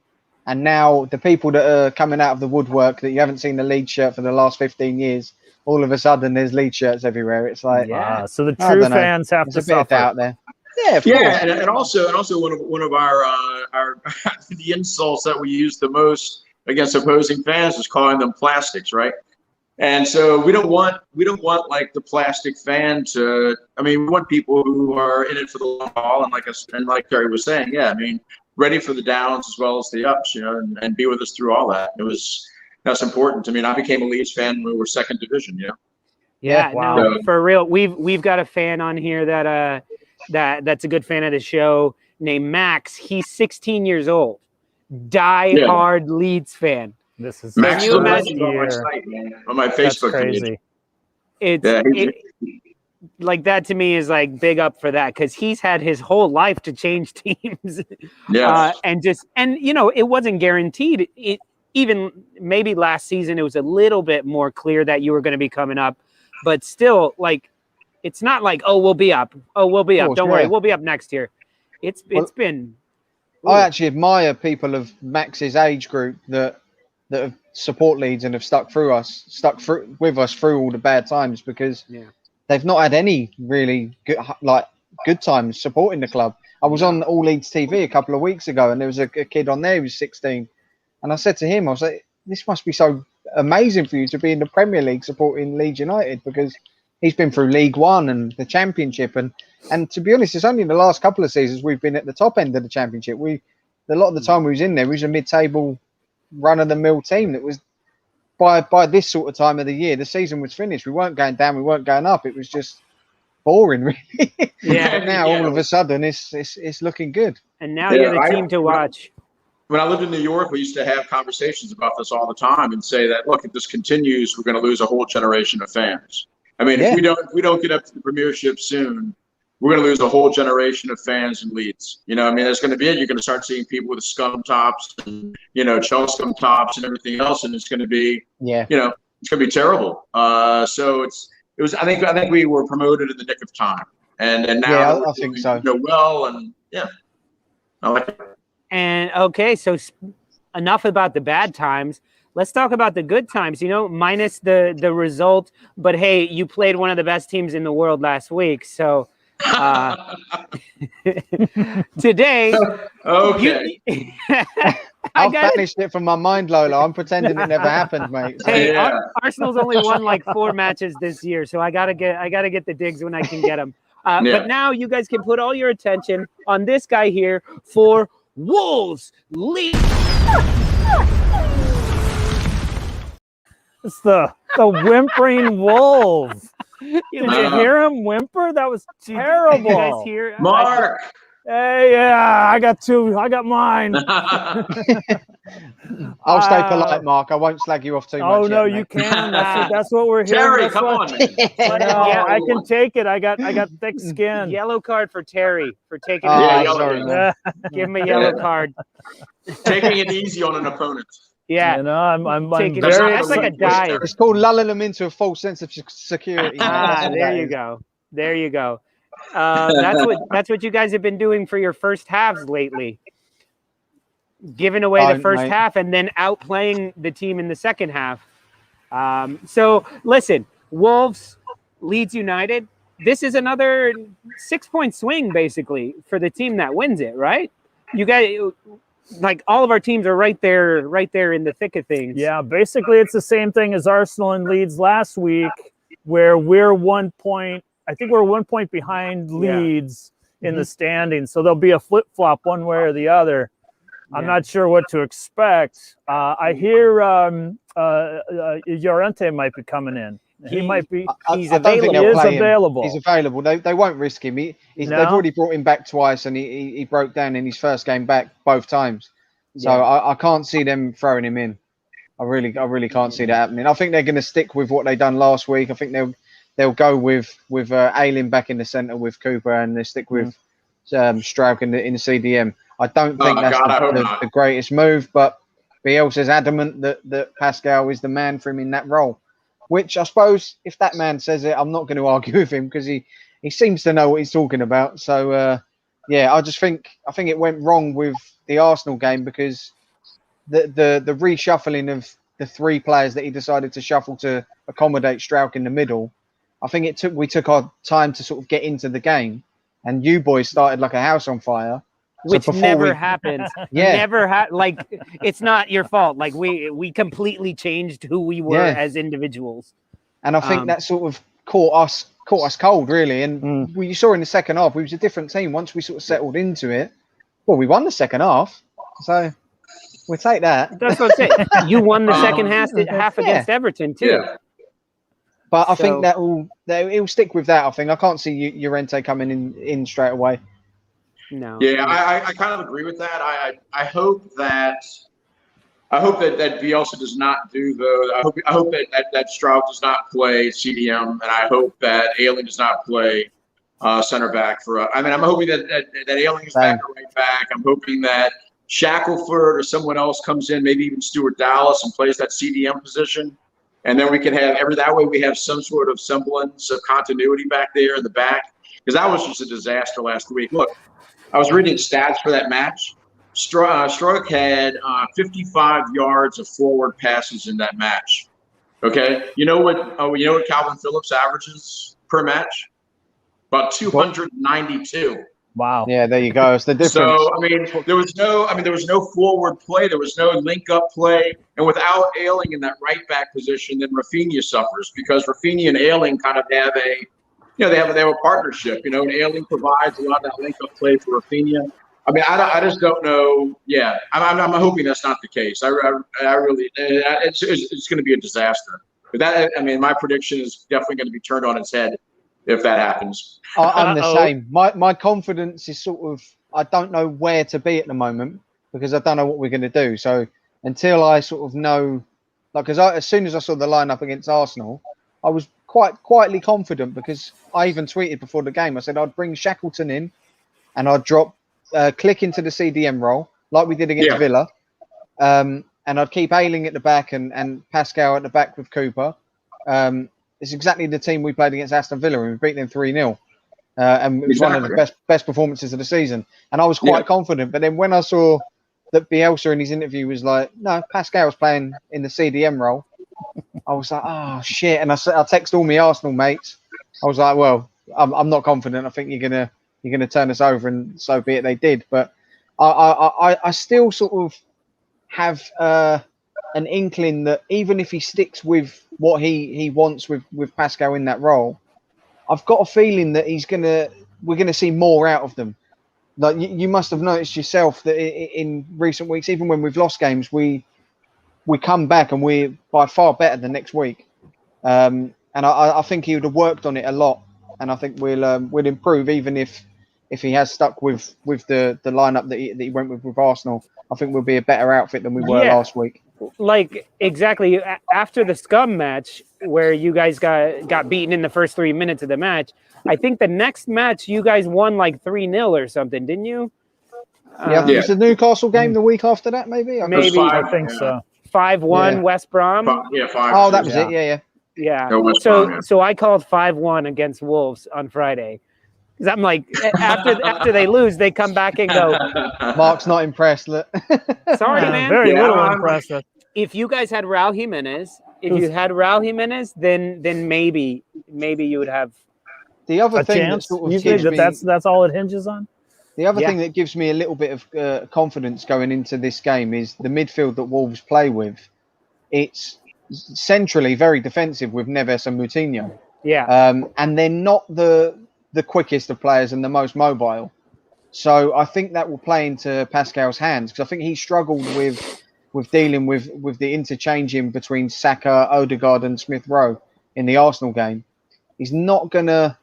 now the people that are coming out of the woodwork that you haven't seen the Leeds shirt for the last 15 years, all of a sudden there's Leeds shirts everywhere. It's like, so the true fans have to suffer out there. Yeah, and also one of our the insults that we use the most against opposing fans is calling them plastics, right? And so we don't want like the plastic fan to. I mean, we want people who are in it for the long haul, and like Terry was saying, I mean, ready for the downs as well as the ups, and be with us through all that. That's important. I mean, I became a Leeds fan when we were second division, Yeah, no, for real. We've got a fan on here that's a good fan of the show named Max. He's 16 years old, die-hard Leeds fan. This is Max. Can you imagine on my site, man, on my Facebook page? Like that to me is like big up for that, because he's had his whole life to change teams. And it wasn't guaranteed. Even maybe last season it was a little bit more clear that you were going to be coming up, but still, like, it's not like, oh, we'll be up. Oh, we'll be up. Don't worry, we'll be up next year. It's been. I actually admire people of Max's age group that have support Leeds and have stuck with us through all the bad times, because they've not had any really good times supporting the club. I was on All Leeds TV a couple of weeks ago, and there was a kid on there who was 16, and I said to him, I was like, this must be so amazing for you to be in the Premier League supporting Leeds United, because he's been through League One and the Championship, and to be honest, it's only in the last couple of seasons we've been at the top end of the Championship. A lot of the time we was in there, we was a mid-table, run-of-the-mill team that was, by this sort of time of the year, the season was finished. We weren't going down, we weren't going up. It was just boring, really. Now all of a sudden it's looking good. And now you're the team to watch. When I lived in New York, we used to have conversations about this all the time and say that, look, if this continues, we're going to lose a whole generation of fans. I mean, if we don't get up to the Premiership soon, we're going to lose a whole generation of fans in Leeds. I mean, there's going to be you're going to start seeing people with scum tops and, Chelsea scum tops and everything else, and it's going to be, it's going to be terrible. So it was. I think we were promoted in the nick of time, and now I think so. And I like it. And okay, so enough about the bad times. Let's talk about the good times, minus the result. But hey, you played one of the best teams in the world last week. So today, okay. I've banished it from my mind, Lolo. I'm pretending it never happened, mate. So. Hey, Arsenal's only won like 4 matches this year, so I gotta get the digs when I can get them. But now you guys can put all your attention on this guy here for Wolves Leeds. It's the whimpering wolves. Did you hear him whimper? That was terrible. Did you guys hear? Mark. Hey, I got 2. I got mine. I'll stay polite, Mark. I won't slag you off too much. Oh no, you can. That's what we're here. Terry, come on. I can take it. I got thick skin. Yellow card for Terry for taking. Give him a yellow card. Taking it easy on an opponent. Yeah, I'm very. That's like a dive. It's called lulling them into a false sense of security. There you go. There you go. That's what you guys have been doing for your first halves lately. Giving away the first half and then outplaying the team in the second half. So listen, Wolves, Leeds United. This is another 6-point swing, basically, for the team that wins it, right? You guys, like, all of our teams are right there in the thick of things. Yeah, basically, it's the same thing as Arsenal and Leeds last week, where we're 1 point. I think we're 1 point behind Leeds in the standings, so there'll be a flip flop one way or the other. I'm not sure what to expect. I hear Llorente might be coming in. He might be. He's available. He's available. They won't risk him. They've already brought him back twice, and he broke down in his first game back both times. So I can't see them throwing him in. I really can't see that happening. I think they're going to stick with what they done last week. I think they'll go with Ayling back in the centre with Cooper, and they stick with Strauch in the CDM. I don't think that's the greatest move, but Bielsa's adamant that Pascal is the man for him in that role. Which I suppose, if that man says it, I'm not going to argue with him because he seems to know what he's talking about. So I think it went wrong with the Arsenal game because the reshuffling of the 3 players that he decided to shuffle to accommodate Strauch in the middle. I think we took our time to sort of get into the game, and you boys started like a house on fire. Which never happens. Like, it's not your fault. Like, we completely changed who we were as individuals. And I think that sort of caught us cold, really. And you saw in the second half, we was a different team once we sort of settled into it. Well, we won the second half, so we'll take that. That's what I'm saying. You won the second half against Everton too. Yeah. But I think it'll stick with that. I think I can't see Llorente coming in straight away. No. Yeah, I kind of agree with that. I hope that Bielsa does not do those. I hope that Strauch does not play CDM, and I hope that Ayling does not play center back for us. I mean, I'm hoping that Ayling is back or right back. I'm hoping that Shackelford or someone else comes in, maybe even Stuart Dallas, and plays that CDM position. And then we can have that way we have some sort of semblance of continuity back there in the back. Because that was just a disaster last week. Look, I was reading stats for that match. Strauch had 55 yards of forward passes in that match. Okay, you know what Calvin Phillips averages per match? About 292. Wow. Yeah, there you go. It's the difference. So there was no forward play. There was no link up play, and without Ayling in that right back position, then Rafinha suffers because Rafinha and Ayling kind of have they have a partnership, and Ayling provides a lot of that link-up play for Rafinha. I mean, I just don't know. Yeah, I'm hoping that's not the case. I really, it's going to be a disaster. But my prediction is definitely going to be turned on its head if that happens. I'm the same. My confidence is sort of, I don't know where to be at the moment because I don't know what we're going to do. So until I sort of know, because as soon as I saw the lineup against Arsenal, I was quite quietly confident because I even tweeted before the game. I said I'd bring Shackleton in and I'd drop Click into the CDM role like we did against Villa. And I'd keep Ayling at the back and Pascal at the back with Cooper. It's exactly the team we played against Aston Villa and we beat them 3-0. And it was one of the best performances of the season. And I was quite confident. But then when I saw that Bielsa in his interview was like, no, Pascal's playing in the CDM role, I was like, oh, shit. And I text all my Arsenal mates. I was like, well, I'm not confident. I think you're gonna turn us over, and so be it. They did. But I still sort of have an inkling that even if he sticks with what he wants with Pascal in that role, I've got a feeling that we're gonna see more out of them. Like you must have noticed yourself that in recent weeks, even when we've lost games, we come back and we're by far better the next week. And I think he would have worked on it a lot, and I think we'll improve even if he has stuck with the lineup that he went with Arsenal. I think we'll be a better outfit than we were last week. Like exactly after the Scum match where you guys got beaten in the first 3 minutes of the match. I think the next match you guys won like 3-0 or something, didn't you? Yeah, it was the Newcastle game the week after that, maybe. I think so. 5-1 West Brom. 5. Oh, that was it. Yeah. No, so I called 5-1 against Wolves on Friday. Because I'm like, after they lose, they come back and go. Mark's not impressed. Look. Sorry, man. Very little impressed. If you guys had Raul Jimenez you had Raul Jimenez, then maybe you would have the other a thing chance. that sort of You think gives me, that's all it hinges on? the other thing that gives me a little bit of confidence going into this game is the midfield that Wolves play with. It's centrally very defensive with Neves and Moutinho. Yeah. And they're not the quickest of players and the most mobile. So I think that will play into Pascal's hands, because I think he struggled with dealing with the interchanging between Saka, Odegaard and Smith Rowe in the Arsenal game. He's not going to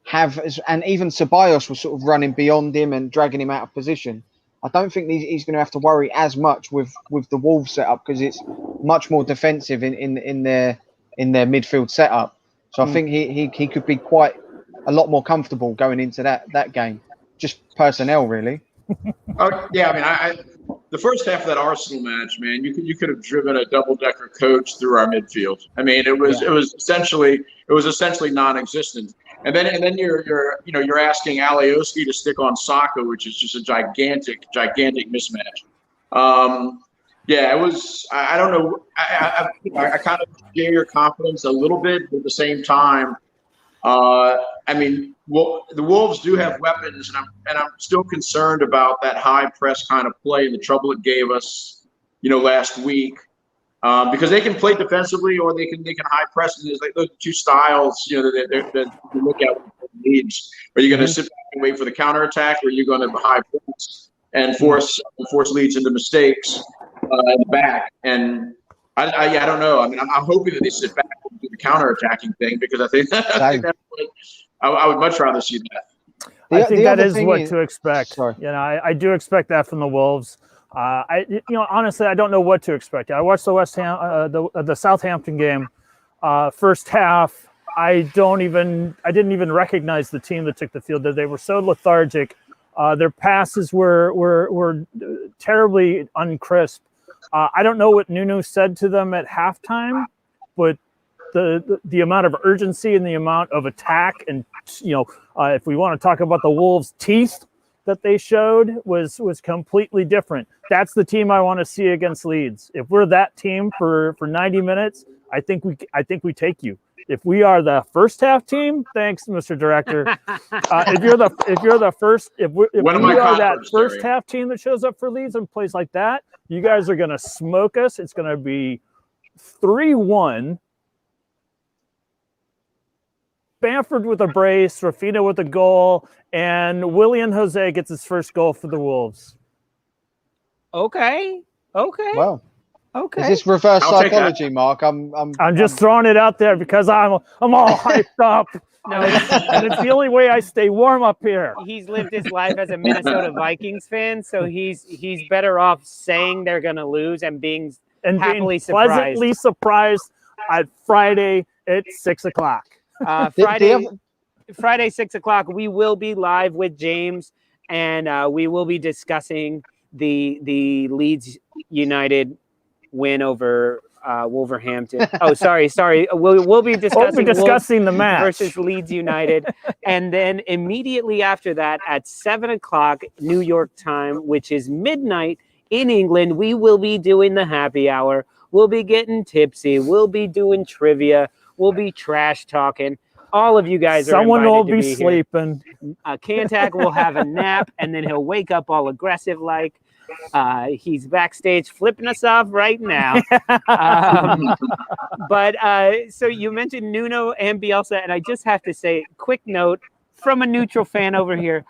have, and even Ceballos was sort of running beyond him and dragging him out of position. I don't think he's going to have to worry as much with the Wolves setup, because it's much more defensive in their midfield setup. So I think he could be quite a lot more comfortable going into that game. Just personnel, really. Oh yeah, I mean, the first half of that Arsenal match, man, you could have driven a double-decker coach through our midfield. I mean, it was essentially non-existent. And then you're asking Alioski to stick on Saka, which is just a gigantic mismatch. Yeah, it was. I don't know. I kind of share your confidence a little bit, but at the same time, I mean, well, the Wolves do have weapons, and I'm still concerned about that high press kind of play and the trouble it gave us, last week, because they can play defensively or they can high press. And there's like those two styles, that you look at with Leeds. Are you going to sit back and wait for the counterattack, or are you going to high press and force Leeds into mistakes in the back? And I don't know. I mean, I'm hoping that they sit back and do the counterattacking thing, because I think that's I would much rather see that. I think that is what to expect. Sorry. I do expect that from the Wolves. Honestly, I don't know what to expect. I watched the Southampton game. First half, I didn't even recognize the team that took the field. They were so lethargic. Their passes were terribly uncrisp. I don't know what Nuno said to them at halftime, but the amount of urgency and the amount of attack, and if we want to talk about the Wolves' teeth that they showed, was completely different. That's the team I want to see against Leeds. If we're that team for 90 minutes, I think we take you. If we are the first half team, thanks, Mr. Director. If we are that first half team that shows up for Leeds and plays like that, you guys are going to smoke us. It's going to be 3-1. Bamford with a brace, Rafinha with a goal, and Willian Jose gets his first goal for the Wolves. Okay. Wow. Okay. Is this reverse psychology, Mark? I'm just throwing it out there because I'm all hyped up. No, and it's the only way I stay warm up here. He's lived his life as a Minnesota Vikings fan, so he's better off saying they're going to lose and being happily surprised. Pleasantly surprised at Friday at 6:00. Friday 6:00. We will be live with James, and we will be discussing the Leeds United win over Wolverhampton. Oh, sorry. We'll be discussing the match versus Leeds United, and then immediately after that, at 7:00 New York time, which is midnight in England, we will be doing the happy hour. We'll be getting tipsy. We'll be doing trivia. We'll be trash talking. All of you guys Someone are will invited be to sleeping. Kantak will have a nap, and then he'll wake up all aggressive like. He's backstage flipping us off right now. But so you mentioned Nuno and Bielsa, and I just have to say, quick note from a neutral fan over here.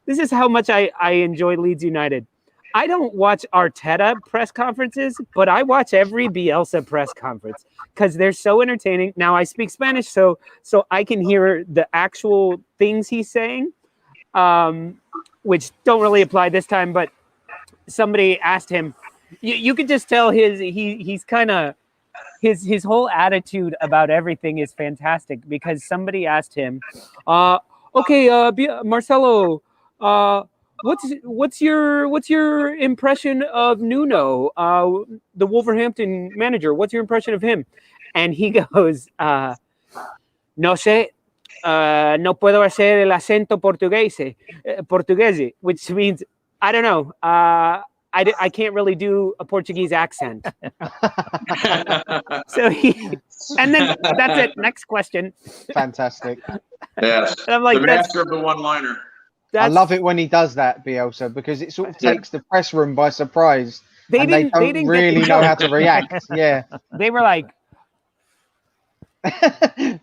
This is how much I enjoy Leeds United. I don't watch Arteta press conferences, but I watch every Bielsa press conference because they're so entertaining. Now I speak Spanish, so I can hear the actual things he's saying. Which don't really apply this time, but somebody asked him, you could just tell he's kind of his whole attitude about everything is fantastic, because somebody asked him, Marcelo, what's your impression of Nuno, the Wolverhampton manager? What's your impression of him? And he goes, no sé. No puedo hacer el acento portugués, which means I don't know. I I can't really do a Portuguese accent. So and then that's it. Next question. Fantastic. Yes. And I'm like, the master of the one-liner. I love it when he does that, Bielsa, because it sort of takes the press room by surprise. They don't really know how to react. Yeah. They were like,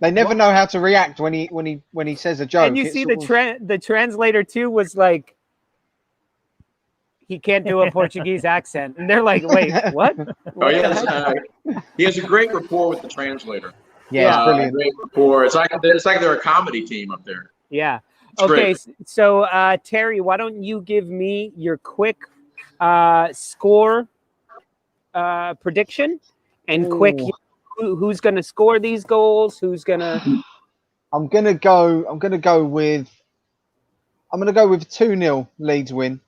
they never know how to react when he says a joke. And you see the translator too was like, he can't do a Portuguese accent, and they're like, wait, what? He has a great rapport with the translator. Yeah, brilliant. Great rapport. It's like they're a comedy team up there. Yeah. It's okay, great. so Terry, why don't you give me your quick score prediction and quick who's going to score these goals? Who's going to? I'm gonna go with 2-0 Leeds win.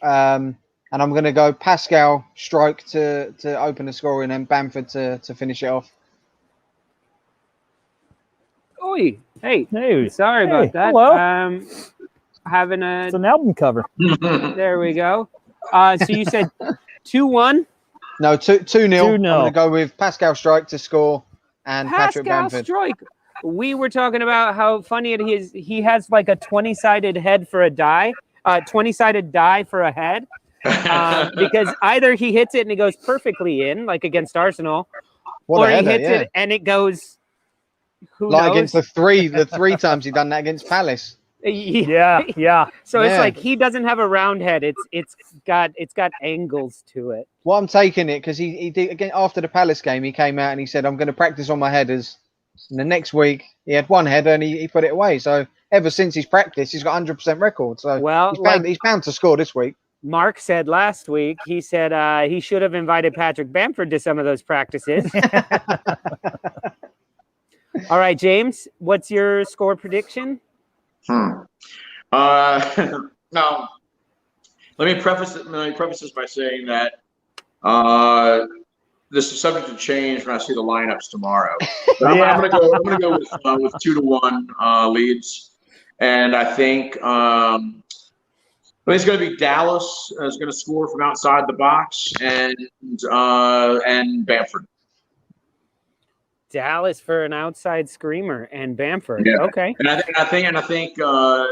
And I'm going to go Pascal strike to open the scoring and Bamford to finish it off. Oi, hey, sorry about that. Hello. Having It's an album cover. There we go. So you said 2-1? No, 2-0. I'm 2-0. going to go with Pascal strike to score and Patrick Pascal Bamford. strike. We were talking about how funny it is. He has like a 20-sided head for a die. 20-sided die for a head, because either he hits it and it goes perfectly in, like against Arsenal, or he hits it and it goes. Who knows? Against the three times he done that against Palace. Yeah. So it's like he doesn't have a round head. It's got angles to it. Well, I'm taking it because he did again after the Palace game. He came out and he said, "I'm going to practice on my headers." And the next week he had one header and he put it away. So ever since he's practiced, he's got 100% record. So he's bound to score this week. Mark said last week, he said he should have invited Patrick Bamford to some of those practices. All right, James, what's your score prediction? Now, let me preface this by saying that this is subject to change when I see the lineups tomorrow. But I'm going to go with 2-1 Leeds, and I think it's going to be Dallas is going to score from outside the box, and Bamford. Dallas for an outside screamer and Bamford. Yeah. Okay. And I think I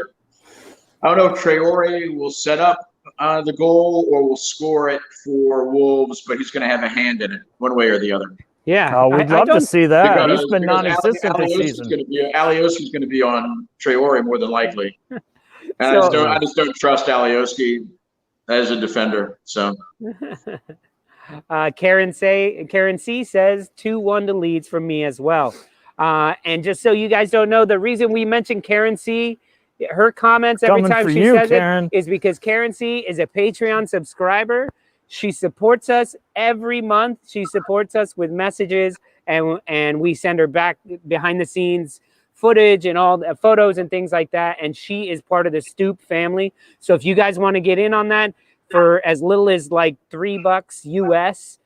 don't know if Traore will set up the goal or will score it for Wolves, but he's going to have a hand in it, one way or the other. Yeah, we'd love to see that. He's been non-existent this season. Alioski's going to be on Traore more than likely. I just don't trust Alioski as a defender. So. Karen C says 2-1 to Leeds from me as well. And just so you guys don't know, the reason we mention Karen C, her comments every time she says it is because Karen C is a Patreon subscriber. She supports us every month. She supports us with messages, and we send her back behind the scenes footage and all the photos and things like that. And she is part of the Stoop family. So if you guys want to get in on that, for as little as like $3 US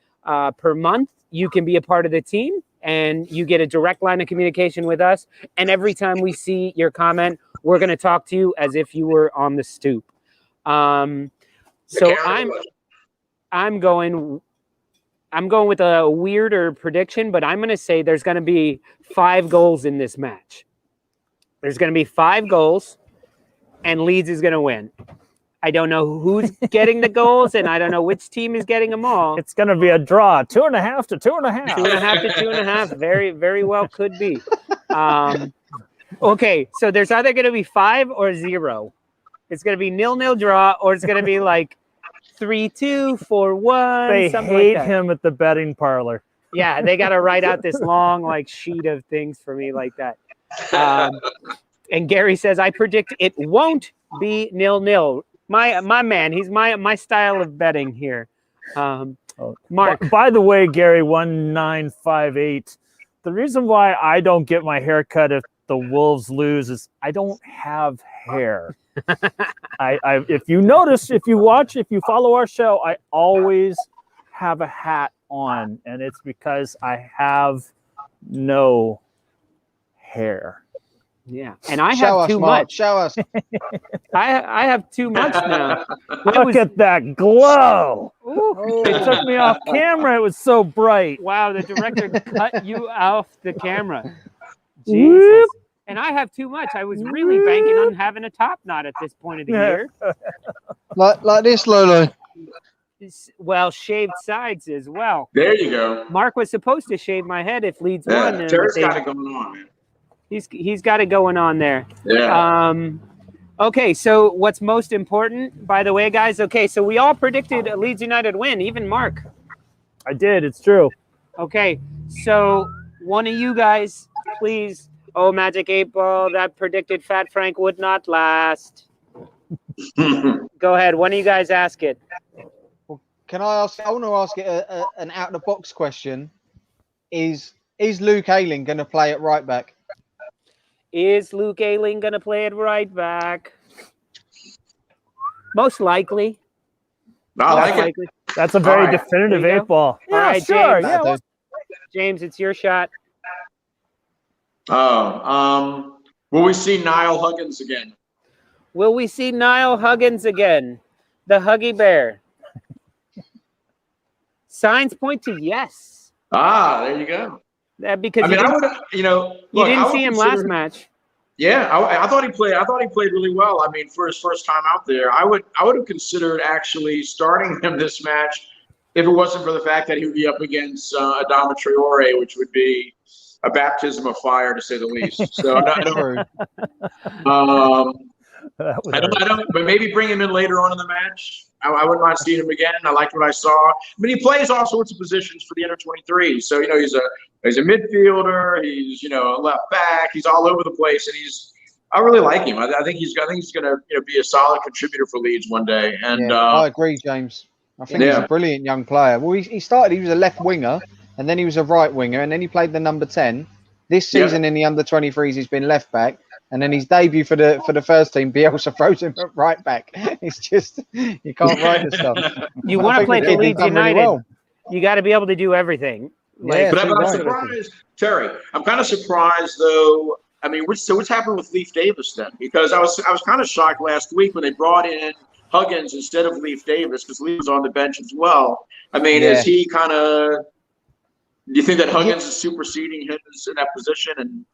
per month, you can be a part of the team and you get a direct line of communication with us. And every time we see your comment, we're going to talk to you as if you were on the Stoop. So I'm going with a weirder prediction, but I'm going to say there's going to be 5 goals in this match. There's going to be 5 goals, and Leeds is going to win. I don't know who's getting the goals, and I don't know which team is getting them all. It's going to be a draw, 2.5 to 2.5. 2.5 to 2.5. Very, very well could be. Okay, so there's either going to be 5 or 0. It's going to be 0-0 draw, or it's going to be like 3-2, 4-1. They something hate like that. him at the betting parlor. Yeah, they got to write out this long like sheet of things for me like that. And Gary says, I predict it won't be 0-0. My man, he's my style of betting here. Mark. By the way, Gary 1958, the reason why I don't get my hair cut if the Wolves lose is I don't have hair. If you notice, if you watch, if you follow our show, I always have a hat on, and it's because I have no hair. Yeah, and I have too much. Show us. I have too much now. Look at that glow. It took me off camera. It was so bright. Wow, the director cut you off the camera. Jesus. And I have too much. I was really banking on having a top knot at this point of the year. Like this, Lolo. Well, shaved sides as well. There you go. Mark was supposed to shave my head if Leeds won. Terry's got it going on, man. He's got it going on there. Yeah. Okay, so what's most important, by the way, guys? Okay, so we all predicted a Leeds United win, even Mark. I did. It's true. Okay, so one of you guys, please. Oh, Magic 8 Ball, that predicted Fat Frank would not last. Go ahead. One of you guys ask it. Can I ask? I want to ask it an out-of-the-box question. Is Luke Ayling going to play at right back? Is Luke Ayling going to play at right back? Most likely. I like it. That's a very definitive 8 Ball. Yeah, all right, sure. James, Yeah. James, it's your shot. Will we see Niall Huggins again? Will we see Niall Huggins again? The Huggy Bear. Signs point to yes. There you go. Because I would, you didn't see him last match. Yeah, I thought he played. I thought he played really well. I mean, for his first time out there, I would have considered actually starting him this match if it wasn't for the fact that he would be up against Adama Traore, which would be a baptism of fire, to say the least. So I don't, but maybe bring him in later on in the match. I wouldn't mind seeing him again. I liked what I saw. I mean, he plays all sorts of positions for the under-23. So he's a midfielder. He's a left back. He's all over the place, and I really like him. I think he's going to be a solid contributor for Leeds one day. And I agree, James. I think he's a brilliant young player. Well, he started. He was a left winger, and then he was a right winger, and then he played the number 10. This season in the under-23s, he's been left back. And then his debut for the first team, Bielsa throws him at right back. It's just, you can't write the stuff. You want to play for Leeds United, really well. You got to be able to do everything. But I'm surprised, Terry. I'm kind of surprised, though. I mean, what's happened with Leif Davis then? Because I was kind of shocked last week when they brought in Huggins instead of Leif Davis, because Leif was on the bench as well. I mean, is he kind of? Do you think that Huggins is superseding him in that position? And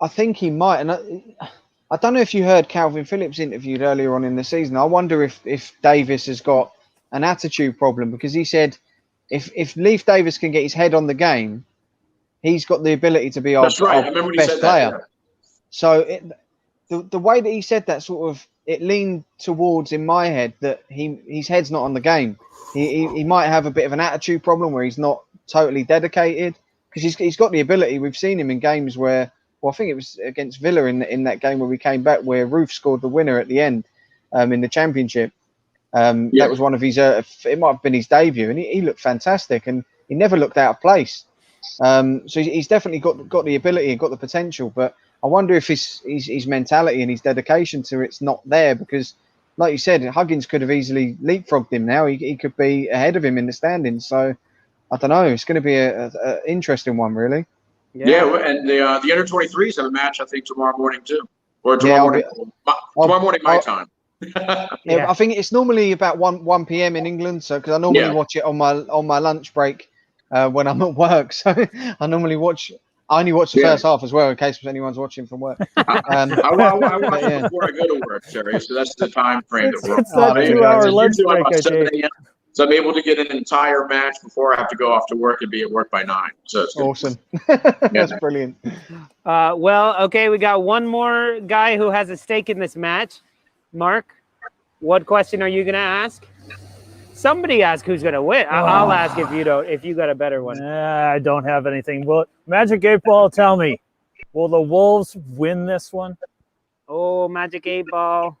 I think he might, and I don't know if you heard Calvin Phillips interviewed earlier on in the season. I wonder if Davis has got an attitude problem, because he said if Leif Davis can get his head on the game, he's got the ability to be our best player. So the way that he said that, sort of, it leaned towards, in my head, that his head's not on the game. He might have a bit of an attitude problem where he's not totally dedicated, because he's got the ability. We've seen him in games where, well, I think it was against Villa in that game where we came back, where Roof scored the winner at the end in the Championship. That was one of his, it might have been his debut, and he looked fantastic, and he never looked out of place. So he's definitely got the ability and got the potential, but I wonder if his mentality and his dedication to it's not there, because, like you said, Huggins could have easily leapfrogged him now. He could be ahead of him in the standings. So I don't know. It's going to be an interesting one, really. Yeah, and the under-23s have a match, I think, tomorrow morning too, or tomorrow morning my time. I think it's normally about 1 p.m. in England. So because I normally watch it on my lunch break when I'm at work. So I only watch the first half as well, in case anyone's watching from work. I watch it before I go to work, Terry. So that's the time frame that we're. It's that 2-hour lunch break. So I'm able to get an entire match before I have to go off to work and be at work by 9. So it's awesome. That's brilliant. Well, okay, we got one more guy who has a stake in this match. Mark, what question are you going to ask? Somebody ask who's going to win. I'll ask if you don't. If you got a better one. I don't have anything. Well, Magic 8 Ball, tell me, will the Wolves win this one? Oh, Magic 8 Ball.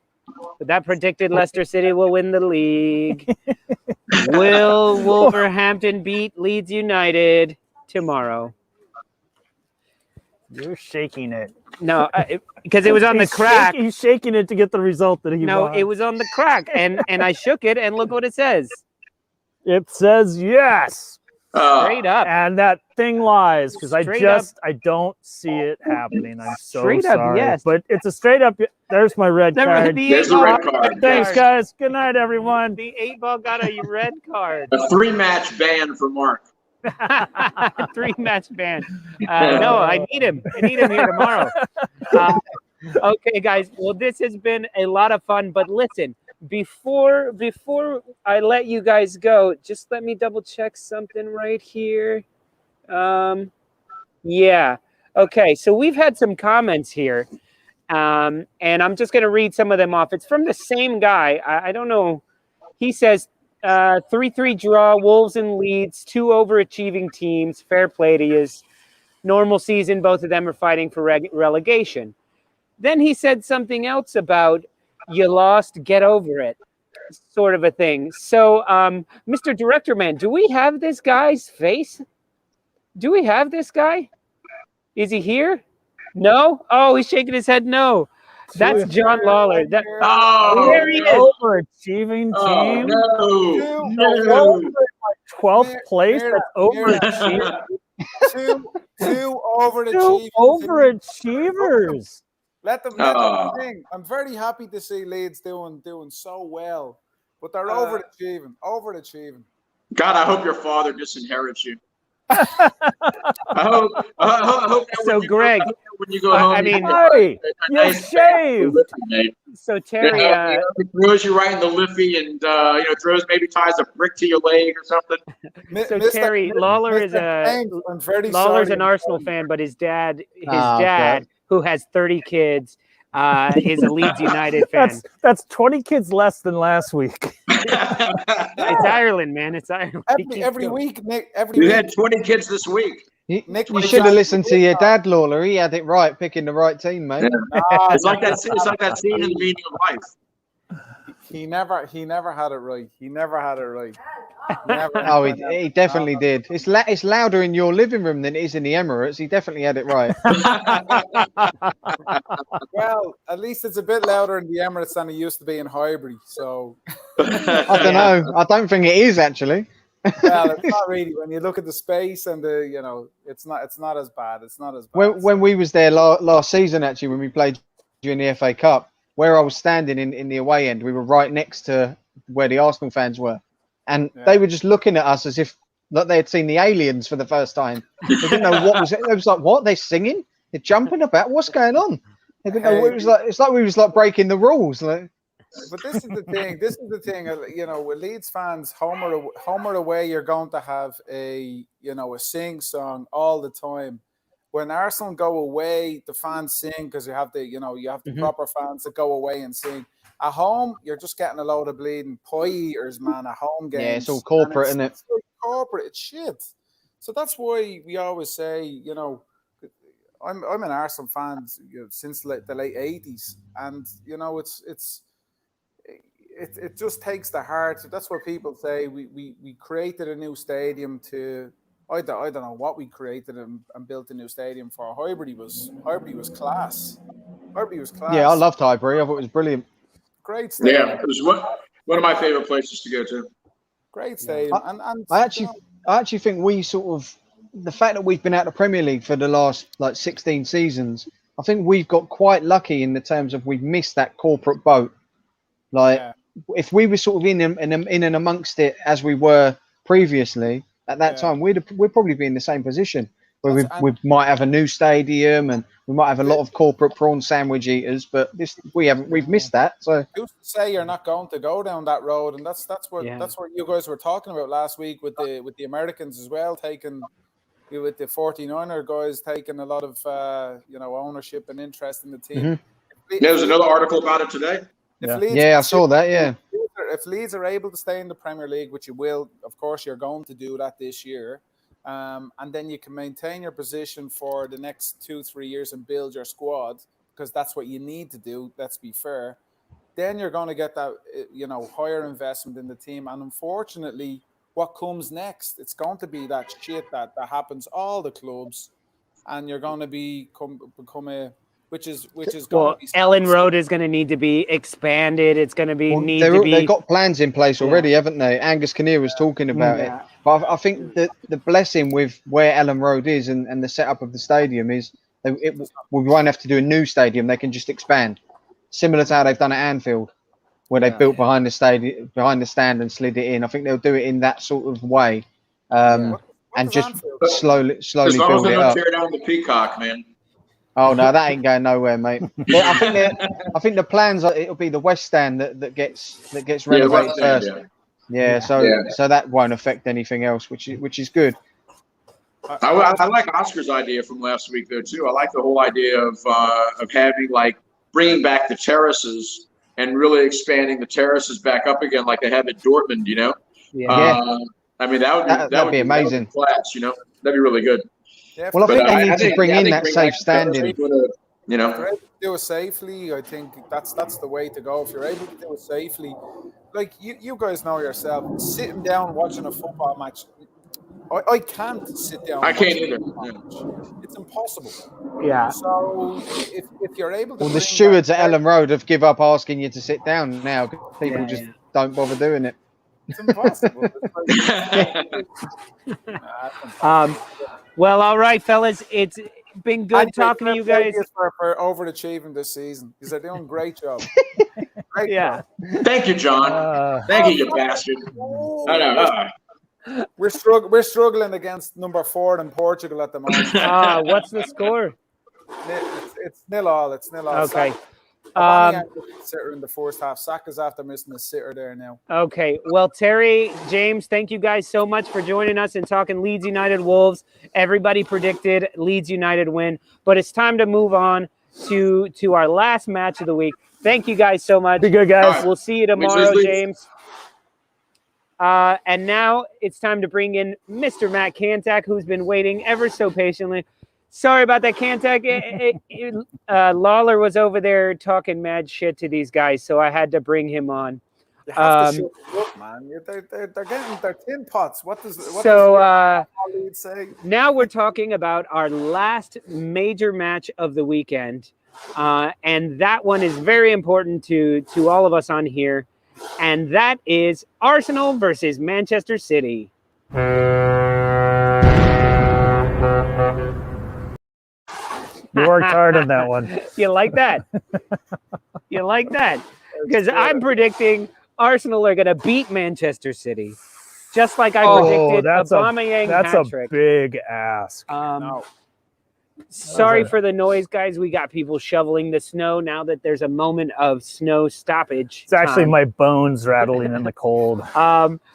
That predicted Leicester City will win the league. Will Wolverhampton beat Leeds United tomorrow? You're shaking it. No, because it was on the crack. He's shaking it to get the result that he wants. No, it was on the crack, and I shook it, and look what it says. It says yes. Straight up. And that thing lies because I don't see it happening. I'm so Straight up, sorry. yes. But it's a straight up. There's my red card. There's the red card. Thanks, guys. Good night, everyone. The 8-ball got a red card. A 3-match ban for Mark. 3-match ban. No, I need him. I need him here tomorrow. Okay, guys. Well, this has been a lot of fun. But listen, before I let you guys go, just let me double check something right here. Yeah. Okay. So we've had some comments here, and I'm just going to read some of them off. It's from the same guy. I don't know. He says 3-3 draw. Wolves and Leeds, 2 overachieving teams. Fair play to you. Normal season. Both of them are fighting for relegation. Then he said something else about you lost, get over it, sort of a thing. So, Mr. Director Man, do we have this guy's face? Do we have this guy? Is he here? No? Oh, he's shaking his head no. That's John Lawler. There he is. Overachieving team. No. 12th place. That's overachieving. Two overachievers. Overachievers. Let them sing. I'm very happy to see Leeds doing so well, but they're overachieving. God, I hope your father disinherits you. I hope so, Greg, when you go home, I mean, hey, you're shaved. So Terry throws you right in the liffey, and maybe ties a brick to your leg or something. So Terry, Lawler is Lawler's an Arsenal fan, but his dad, who has 30 kids, is a Leeds United fan. That's 20 kids less than last week. It's Ireland, man. It's Ireland. Every week, Nick. You had 20 kids this week. Nick, you should have listened to your dad, Lawler. He had it right, picking the right team, mate. It's like that scene in The Meaning of Life. He never had it right. He definitely did. It's louder in your living room than it is in the Emirates. He definitely had it right. Well, at least it's a bit louder in the Emirates than it used to be in Highbury. So I don't know. I don't think it is actually. Well, it's not really. When you look at the space and it's not as bad. It's not as bad. When we was there last season, actually, when we played during the FA Cup, where I was standing in the away end, we were right next to where the Arsenal fans were. And they were just looking at us as if they had seen the aliens for the first time. They didn't know what was it. It was like, what? They're singing? They're jumping about? What's going on? They didn't know what it was like. It's like we was like breaking the rules. Like. But this is the thing. With Leeds fans, home or away, you're going to have a sing song all the time. When Arsenal go away, the fans sing because you have the proper fans that go away and sing. At home, you're just getting a load of bleeding pie eaters, man. At home games, yeah, it's all corporate, isn't it? It's corporate. It's shit. So that's why we always say, I'm an Arsenal fan since the late '80s, and it just takes the heart. That's what people say. We created a new stadium to. I don't know what we created and built a new stadium for. Highbury was class. Highbury was class. Yeah, I loved Highbury. I thought it was brilliant. Great stadium. Yeah, it was one of my favorite places to go to. Great stadium. I actually think we sort of, the fact that we've been out of the Premier League for the last 16 seasons, I think we've got quite lucky in the terms of we've missed that corporate boat. If we were sort of in and amongst it as we were previously at that time, we'd probably be in the same position where we might have a new stadium and we might have a lot of corporate prawn sandwich eaters, but we've missed that. So you say you're not going to go down that road, and that's what you guys were talking about last week with the Americans as well, with the 49er guys taking a lot of ownership and interest in the team. There's another article about it today. I saw that. Yeah, if Leeds are able to stay in the Premier League, which you will, of course, you're going to do that this year. And then you can maintain your position for the next 2-3 years and build your squad, because that's what you need to do. Let's be fair. Then you're going to get that, higher investment in the team. And unfortunately, what comes next? It's going to be that shit that happens all the clubs, and you're going to become a. Which is going to be Ellen Road is going to need to be expanded. It's going to be they've got plans in place already, haven't they? Angus Kinnear was talking about it. But I think that the blessing with where Ellen Road is and the setup of the stadium is we won't have to do a new stadium. They can just expand, similar to how they've done at Anfield, where they built behind the stadium, behind the stand, and slid it in. I think they'll do it in that sort of way, and just slowly As long as build they it don't up. tear down the Peacock, man. Oh no, that ain't going nowhere, mate. I think the plans are it'll be the West Stand that gets renovated first. So that won't affect anything else, which is good. I like Oscar's idea from last week though too. I like the whole idea of having like bringing back the terraces and really expanding the terraces back up again, like they have at Dortmund. You know, I mean that would be amazing. Class, you know, that'd be really good. Yeah, well, I think they need to bring in that safe standing. You know, if you're able to do it safely, I think that's the way to go. If you're able to do it safely, like you guys know yourself, sitting down watching a football match, I can't sit down. I can't either. It's impossible. Yeah. So if you're able to, well, the stewards at Ellen Road have give up asking you to sit down now. People just don't bother doing it. It's impossible. Well, all right, fellas. It's been good talking to you guys. For overachieving this season. Because they're doing a great job. Great job. Thank you, John. Thank you, you bastard. I know. We're struggling against number 4 in Portugal at the moment. What's the score? It's 0-0. It's 0-0. Okay. Sitter in the first half. Saka's after missing a sitter there now. Okay. Well, Terry, James, thank you guys so much for joining us and talking Leeds United Wolves. Everybody predicted Leeds United win, but it's time to move on to our last match of the week. Thank you guys so much. Be good, guys. We'll see you tomorrow, James. And now it's time to bring in Mr. Matt Kantak, who's been waiting ever so patiently. Sorry about that, Kantak. Lawler was over there talking mad shit to these guys, so I had to bring him on. You have to show up, man. They're getting their tin pots. What does say? Now we're talking about our last major match of the weekend, and that one is very important to all of us on here, and that is Arsenal versus Manchester City. You worked hard on that one. You like that? You like that? Because I'm predicting Arsenal are going to beat Manchester City, just like I predicted Aubameyang That's hat-trick. a big ask. Sorry for the noise, guys. We got people shoveling the snow now that there's a moment of snow stoppage. It's actually my bones rattling in the cold.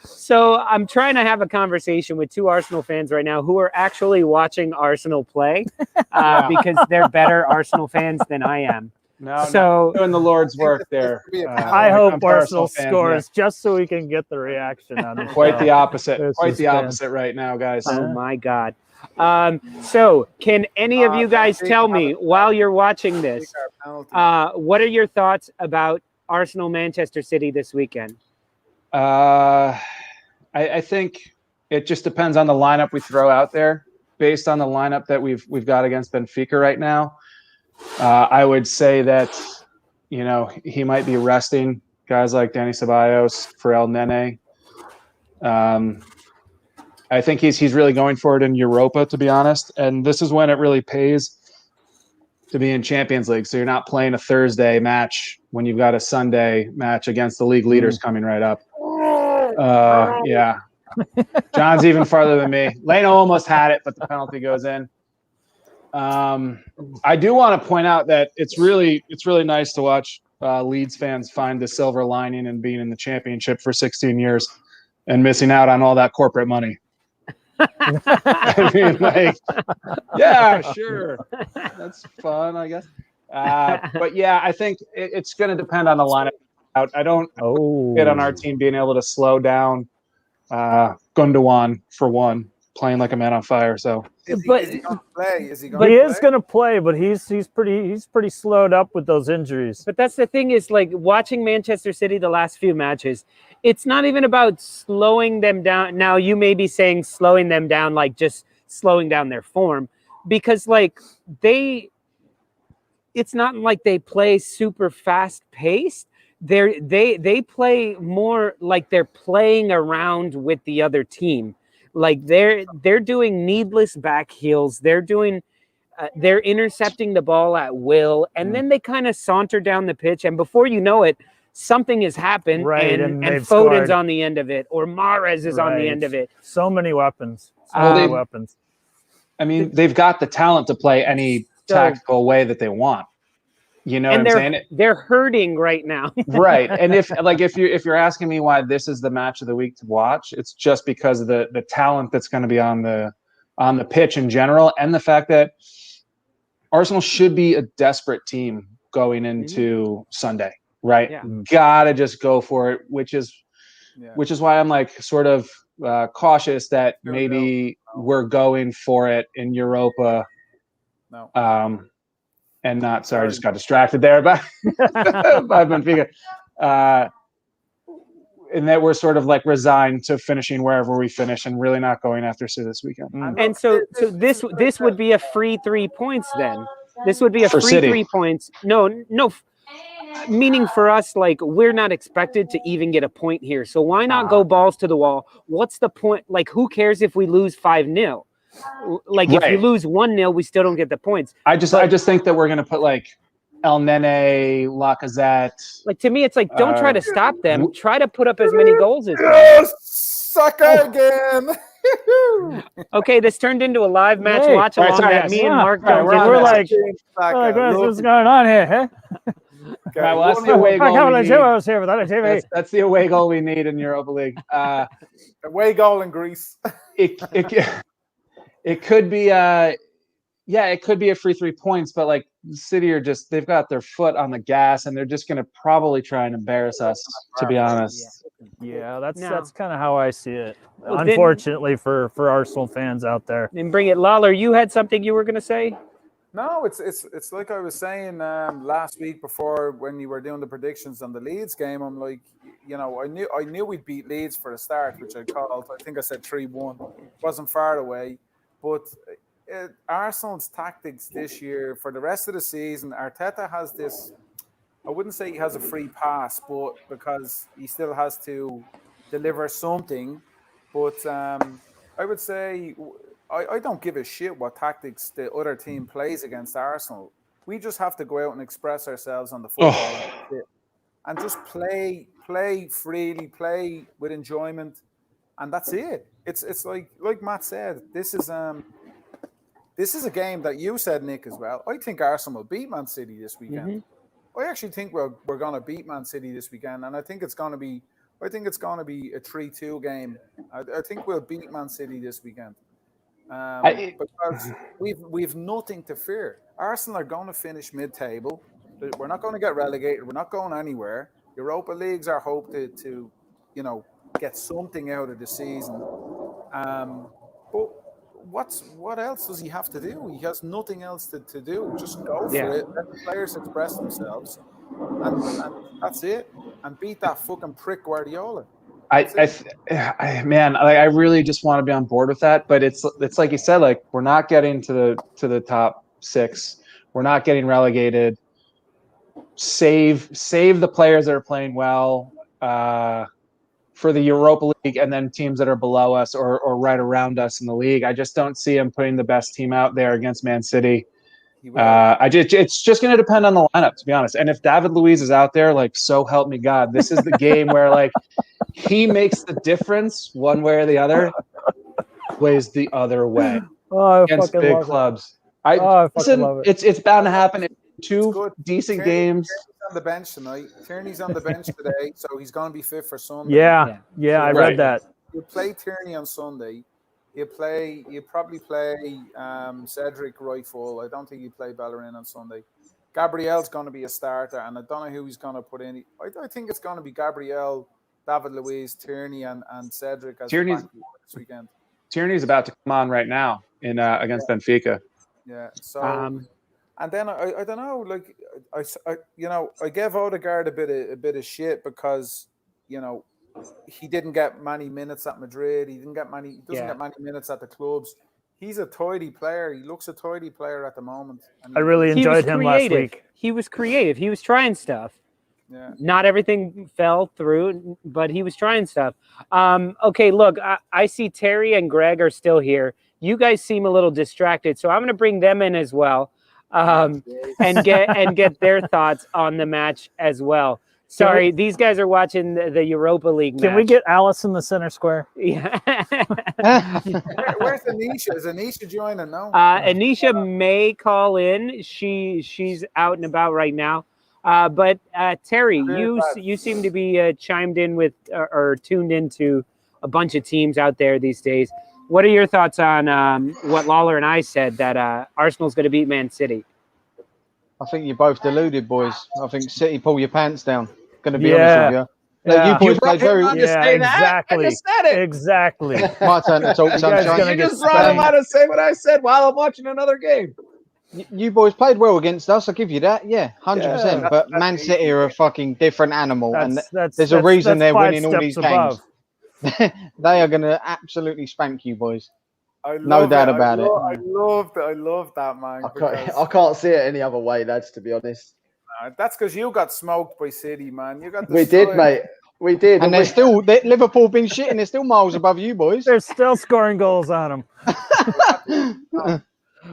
So I'm trying to have a conversation with 2 Arsenal fans right now who are actually watching Arsenal play because they're better Arsenal fans than I am. No, doing the Lord's work there. I hope Arsenal scores just so we can get the reaction on it. Quite the opposite. Quite the opposite right now, guys. Oh my God. So can any of you guys tell me while you're watching this, what are your thoughts about Arsenal Manchester City this weekend? I think it just depends on the lineup we throw out there. Based on the lineup that we've got against Benfica right now, I would say that he might be resting guys like Dani Ceballos for El Nene. I think he's really going for it in Europa, to be honest. And this is when it really pays to be in Champions League. So you're not playing a Thursday match when you've got a Sunday match against the league leaders coming right up. Yeah. John's even farther than me. Leno almost had it, but the penalty goes in. I do want to point out that it's really nice to watch Leeds fans find the silver lining in being in the championship for 16 years and missing out on all that corporate money. I mean, yeah, sure. That's fun, I guess. But yeah, I think it's going to depend on the lineup. I don't get on our team being able to slow down Gundogan for one, playing like a man on fire. So, is he going to play? He is going to play, but he's pretty slowed up with those injuries. But that's the thing is, like, watching Manchester City the last few matches, it's not even about slowing them down. Now, you may be saying slowing them down, like just slowing down their form, because like it's not like they play super fast paced. They play more like they're playing around with the other team. Like they're doing needless back heels. They're intercepting the ball at will, and then they kind of saunter down the pitch, and before you know it, something has happened, right? And they've Foden's scored. on the end of it, or Mahrez is on the end of it. So many weapons. Weapons. I mean, they've got the talent to play any tactical way that they want. You know what I'm saying? They're hurting right now. Right. And if you're asking me why this is the match of the week to watch, it's just because of the talent that's going to be on the pitch in general, and the fact that Arsenal should be a desperate team going into Sunday, right? Yeah. Gotta just go for it, which is why I'm like sort of cautious that maybe we're going for it in Europa. No. And not, sorry, I just got distracted there by Benfica. And that we're sort of like resigned to finishing wherever we finish and really not going after City this weekend. And so this would be a free 3 points then. This would be a For free City. 3 points. No, meaning for us, like we're not expected to even get a point here. So why not go balls to the wall? What's the point? Like, who cares if we lose 5-0? Like if you lose 1-0, we still don't get the points. I just think that we're gonna put like El Nene, Lacazette. Like to me, it's like don't try to stop them. Try to put up as many goals as sucker again. Okay, this turned into a live match watch along that me and Mark don't get. We're like, what's going on here? Huh? Okay, well, that's the away goal we need. That's the away goal we need in Europa League. Away goal in Greece. It could be it could be a free 3 points, but like City they've got their foot on the gas and they're just gonna probably try and embarrass us, to be honest. Yeah, that's kind of how I see it. Unfortunately for Arsenal fans out there. And bring it, Lawler. You had something you were gonna say? No, it's like I was saying last week before when you were doing the predictions on the Leeds game. I'm like, you know, I knew we'd beat Leeds for a start, which I called. I think I said 3-1. Wasn't far away. But Arsenal's tactics this year, for the rest of the season, Arteta has this, I wouldn't say he has a free pass, but because he still has to deliver something. But I would say I don't give a shit what tactics the other team plays against Arsenal. We just have to go out and express ourselves on the football and just play freely, play with enjoyment, and that's it. It's like Matt said, this is a game that you said, Nick, as well. I think Arsenal will beat Man City this weekend. I actually think we're going to beat Man City this weekend, and I think it's going to be a 3-2 game. I think we'll beat Man City this weekend because we've nothing to fear. Arsenal are going to finish mid-table. We're not going to get relegated. We're not going anywhere. Europa League's our hope to get something out of the season. But what else does he have to do? He has nothing else to do. Just go for it. Let the players express themselves, and that's it. And beat that fucking prick Guardiola. I really just want to be on board with that. But it's like you said, like we're not getting to the top 6. We're not getting relegated. Save the players that are playing well for the Europa League, and then teams that are below us or right around us in the league. I just don't see him putting the best team out there against Man City. It's just going to depend on the lineup, to be honest. And if David Luiz is out there, like, so help me God, this is the game where like he makes the difference one way or the other, plays the other way against big clubs. It's bound to happen. Two decent games. On the bench tonight. Tierney's on the bench today, so he's going to be fit for Sunday. Yeah, I read that. He'll play Tierney on Sunday. He'll probably play Cedric right full. I don't think he'll play Bellerin on Sunday. Gabriel's going to be a starter, and I don't know who he's going to put in. I think it's going to be Gabriel, David Luiz, Tierney, and Cedric as Tierney's this weekend. Tierney's about to come on right now in against Benfica. Yeah. So. And then I don't know, like I gave Odegaard a bit of shit because he didn't get many minutes at Madrid. He doesn't get many minutes at the clubs. He's a tidy player. He looks a tidy player at the moment. I really enjoyed him last week. He was creative. He was trying stuff. Not everything fell through, but he was trying stuff. Okay, look, I see Terry and Greg are still here. You guys seem a little distracted, so I'm going to bring them in as well, and get their thoughts on the match as well. Sorry, these guys are watching the Europa League match. Can we get Alice in the center square? Yeah. Where's Anisha? Is Anisha joining now? Anisha may call in. She's out and about right now. But Terry, you seem to be chimed in with or tuned into a bunch of teams out there these days. What are your thoughts on what Lawler and I said, that Arsenal's going to beat Man City? I think you're both deluded, boys. I think City pull your pants down. Going to be honest with you. No, you boys played very well. Exactly. I just said it. Exactly. My turn to talk, sunshine. You just brought him out to say what I said while I'm watching another game. You boys played well against us. I'll give you that. Yeah, 100%. But Man City are a fucking different animal, and there's a reason they're winning all these games. They are going to absolutely spank you, boys. No doubt about it. I love that, man. I can't see it any other way, lads, to be honest. That's because you got smoked by City, man. You got We did, mate. We did. And they're still, Liverpool been shitting. They're still miles above you, boys. They're still scoring goals on them.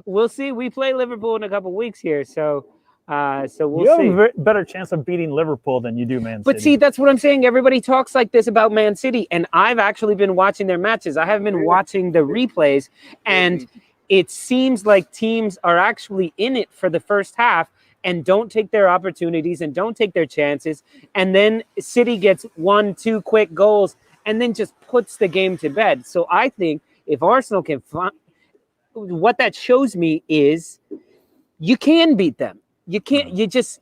We'll see. We play Liverpool in a couple weeks here, so we'll see. You have a better chance of beating Liverpool than you do Man City. But see, that's what I'm saying. Everybody talks like this about Man City, and I've actually been watching their matches. I haven't been watching the replays, and it seems like teams are actually in it for the first half and don't take their opportunities and don't take their chances, and then City gets 1-2 quick goals and then just puts the game to bed. So I think if Arsenal can find, what that shows me is you can beat them. You can't. You just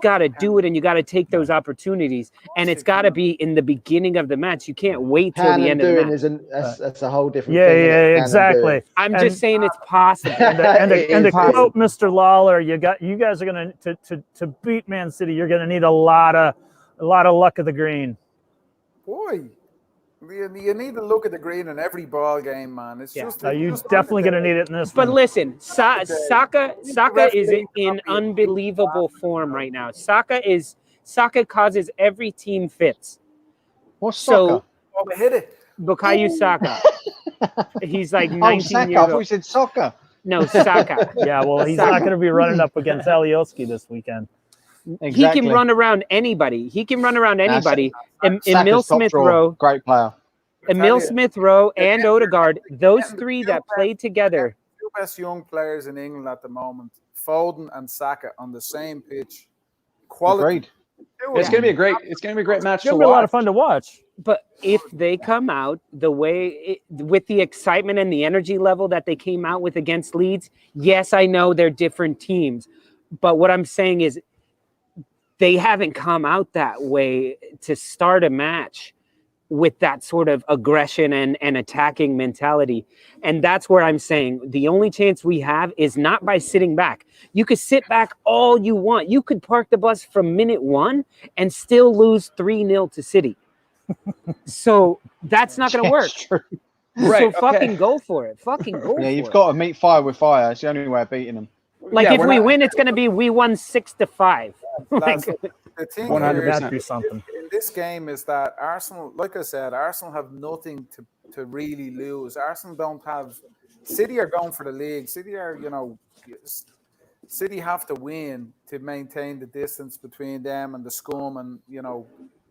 got to do it, and you got to take those opportunities. And it's got to be in the beginning of the match. You can't wait till the end of the match. That's a whole different. Yeah, exactly. I'm just saying it's possible. And to quote Mr. Lawler, you guys are gonna to beat Man City. You're gonna need a lot of luck of the green. Boy, you need to look at the green in every ball game, man. It's you're definitely going to need it in this one. But listen, Saka is in unbelievable form right now. Saka causes every team fits. What's Saka? Hit it. Bukayo Saka. He's like 19 Saka. years old. I thought you said soccer. No, Saka. Yeah, well, he's not going to be running up against Alioski this weekend. Exactly. He can run around anybody. Emil Smith-Rowe, great player. Emil Smith-Rowe and Odegaard, those three that play together. Two best young players in England at the moment, Foden and Saka, on the same pitch. Quality. It's going to be a great. It's going to be a great match. It's going to be a lot of fun to watch. But if they come out the way with the excitement and the energy level that they came out with against Leeds, yes, I know they're different teams, but what I'm saying is, they haven't come out that way to start a match with that sort of aggression and attacking mentality. And that's where I'm saying the only chance we have is not by sitting back. You could sit back all you want. You could park the bus from minute 1 and still lose 3-0 to City. So that's not going to work. Right, so fucking go for it. Fucking go for it. Yeah, you've got to meet fire with fire. It's the only way of beating them. Like, if we win, it's going to be we won 6-5. The thing 100% in this game is that Arsenal, like I said, Arsenal have nothing to really lose. Arsenal don't have. City are going for the league. City are, City have to win to maintain the distance between them and the scum, and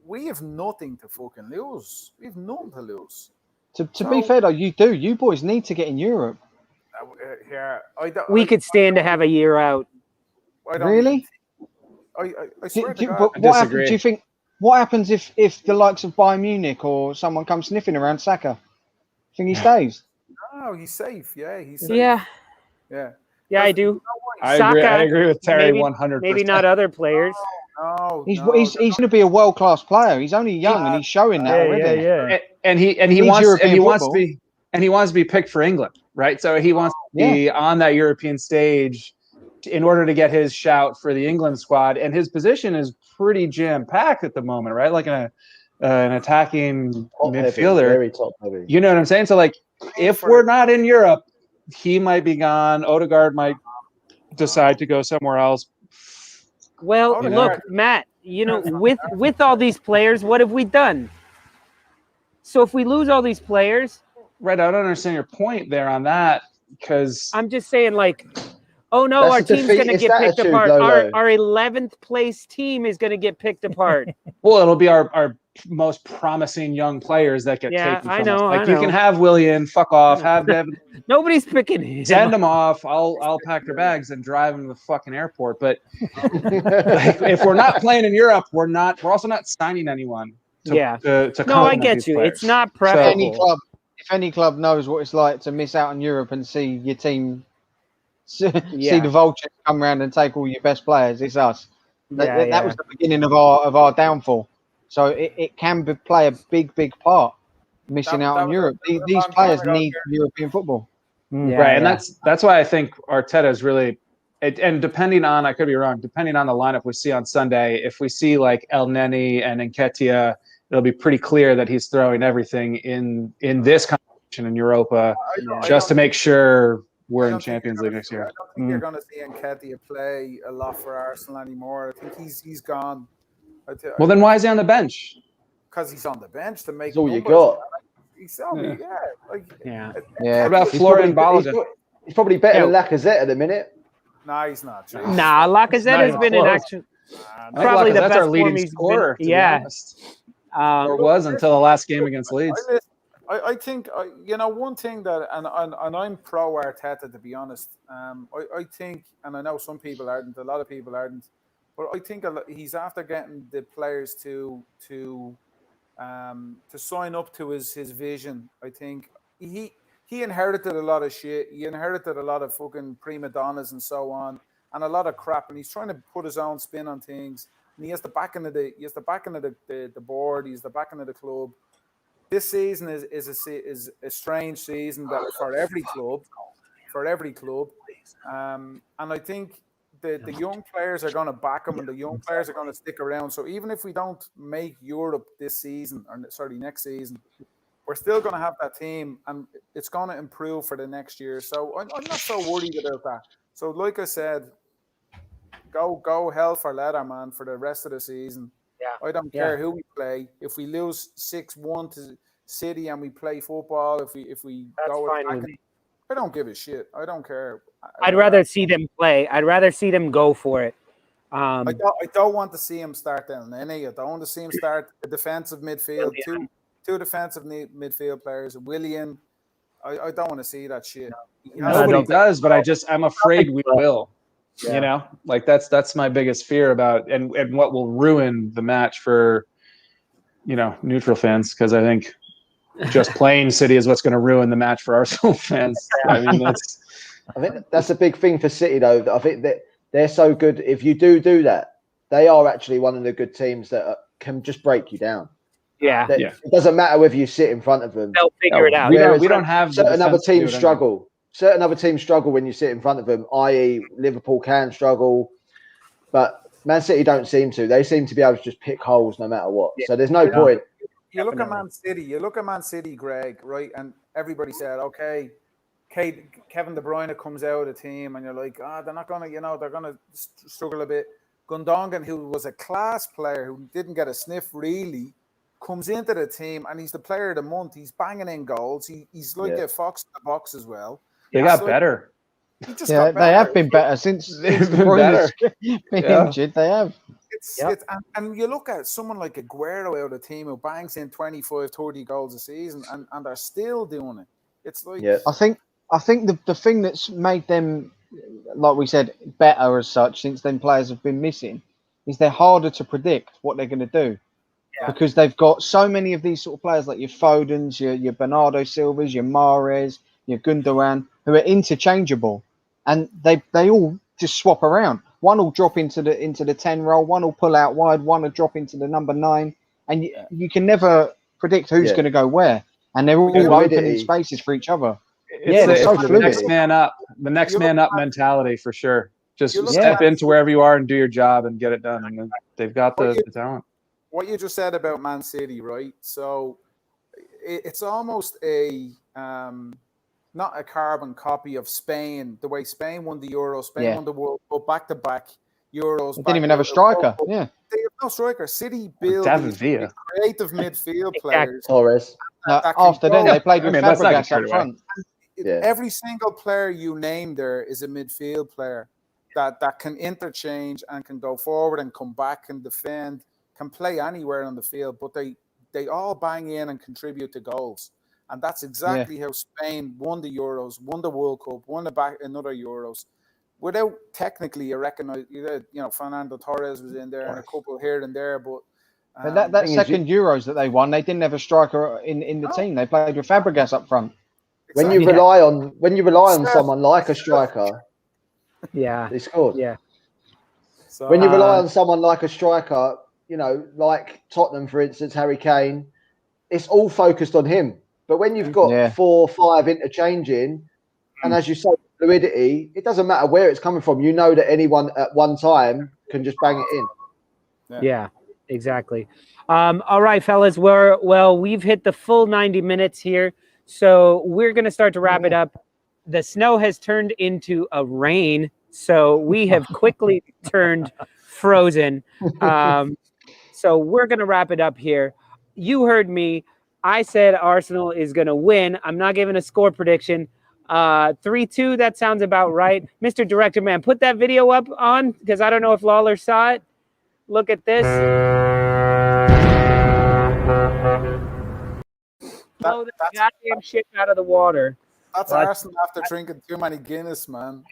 we have nothing to fucking lose. We have nothing to lose. To be fair though, you boys need to get in Europe. We could stand to have a year out. Really? I swear to God. But what happens? Do you think? What happens if the likes of Bayern Munich or someone comes sniffing around Saka? Think he stays? No, he's safe. Yeah, he's safe. Yeah, I do. I agree with Terry 100%. Maybe not other players. No, he's going to be a world-class player. He's only young and he's showing that already. Yeah. And he wants to be picked for England, right? So he wants to be on that European stage in order to get his shout for the England squad. And his position is pretty jam-packed at the moment, right? Like an attacking midfielder. Very top-heavy. You know what I'm saying? So, like, if we're not in Europe, he might be gone. Odegaard might decide to go somewhere else. Well, look, Matt, with all these players, what have we done? So if we lose all these players, right? I don't understand your point there on that, because I'm just saying, like, oh no, our team's going to get picked apart. Our 11th place team is going to get picked apart. Well, it'll be our most promising young players that get taken from us. Like, you can have Willian, fuck off, have Devin. Nobody's picking him. Send them off. I'll pack their bags and drive them to the fucking airport. But if we're not playing in Europe, we're also not signing anyone. To no, I get you. Players. It's not preferable. If any club knows what it's like to miss out on Europe and see your team, see the vultures come around and take all your best players, it's us. That was the beginning of our downfall. So it can play a big part, missing out on Europe. These players need European football. Right, and that's why I think Arteta is really, and depending on, I could be wrong, depending on the lineup we see on Sunday, if we see like El Neni and Nketiah, it'll be pretty clear that he's throwing everything in this competition in Europa just to make sure we're in Champions League next year. I don't think you're going to see Nketiah play a lot for Arsenal anymore. I think he's gone. Well, then why is he on the bench? Because he's on the bench to make. That's all you got. What about Florian Balogun? He's probably better than Lacazette at the minute. No, he's not. Nah, Lacazette has been in action. Probably the best our leading scorer. Or was until the last game against Leeds. I think one thing that, and I'm pro Arteta, to be honest. I think, and I know some people aren't, a lot of people aren't, but I think he's after getting the players to sign up to his vision. I think he inherited a lot of shit. He inherited a lot of fucking prima donnas and so on, and a lot of crap. And he's trying to put his own spin on things. And he has the backing of the board. He's the backing of the club. This season is a strange season that for every club. And I think the young players are going to back him, and the young players are going to stick around. So even if we don't make Europe this season, next season, we're still going to have that team, and it's going to improve for the next year. So I'm not so worried about that. So like I said, go hell for leather, man, for the rest of the season. I don't care who we play. If we lose 6-1 to City and we play football, if we go attacking, I don't give a shit. I don't care. I'd rather see them play. I'd rather see them go for it. I don't want to see him start down any. I don't want to see him start a defensive midfield. Two defensive midfield players. Willian. I don't want to see that shit. Nobody does, but I'm afraid we will. You know, like that's my biggest fear about, and what will ruin the match for, neutral fans, because I think just playing City is what's going to ruin the match for Arsenal fans. I think that's a big thing for City, though. I think that they're so good. If you do that, they are actually one of the good teams that can just break you down. It doesn't matter whether you sit in front of them. They'll figure it out. We don't have certain other teams struggle. Certain other teams struggle when you sit in front of them, i.e. Liverpool can struggle, but Man City don't seem to. They seem to be able to just pick holes no matter what. So there's no point. You look at Man City, Greg, right? And everybody said, okay, Kevin De Bruyne comes out of the team, and you're like, they're not going to, they're going to struggle a bit. Gundogan, who was a class player, who didn't get a sniff really, comes into the team, and he's the player of the month. He's banging in goals. He's like a fox in the box as well. They got better. They have been better since been injured. They have. And you look at someone like Aguero out of the team who bangs in 25, 30 goals a season, and they're still doing it. It's like I think the thing that's made them, like we said, better as such since then players have been missing is they're harder to predict what they're going to do. Because they've got so many of these sort of players like your Fodens, your Bernardo Silvas, your Mahrez, your Gundogan, who are interchangeable, and they all just swap around. One will drop into the 10 role, one will pull out wide, one will drop into the number 9, and you can never predict who's going to go where, and they're all opening spaces for each other. It's the next man up, mentality for sure. Just step into wherever you are and do your job and get it done. And they've got the talent. What you just said about Man City, right? So it's almost a not a carbon copy of Spain. The way Spain won the Euro, Spain won the World Cup back to back. Euros. They didn't even have a striker. Yeah. They have no striker. City build David these Villa. creative midfield players. Torres. After then, they played with let's not get Fabregas up carried away. front. Yeah. Every single player you name there is a midfield player that can interchange and can go forward and come back and defend, can play anywhere on the field, but they all bang in and contribute to goals. And that's exactly how Spain won the Euros, won the World Cup, won another Euros. Without technically Fernando Torres was in there and a couple here and there, but that second Euros that they won, they didn't have a striker in the team. They played with Fabregas up front. When you rely on someone like a striker, they scored. Yeah. So, When you rely on someone like a striker, like Tottenham, for instance, Harry Kane, it's all focused on him. But when you've got 4 or 5 interchanging, and as you say, fluidity, it doesn't matter where it's coming from. You know that anyone at one time can just bang it in. Yeah, exactly. All right, fellas. We've hit the full 90 minutes here. So we're going to start to wrap it up. The snow has turned into a rain. So we have quickly turned frozen. So we're going to wrap it up here. You heard me. I said Arsenal is going to win. I'm not giving a score prediction. 3-2, that sounds about right. Mr. Director, man, put that video up on, because I don't know if Lawler saw it. Look at this. Blow the goddamn shit out of the water. That's Arsenal after drinking too many Guinness, man.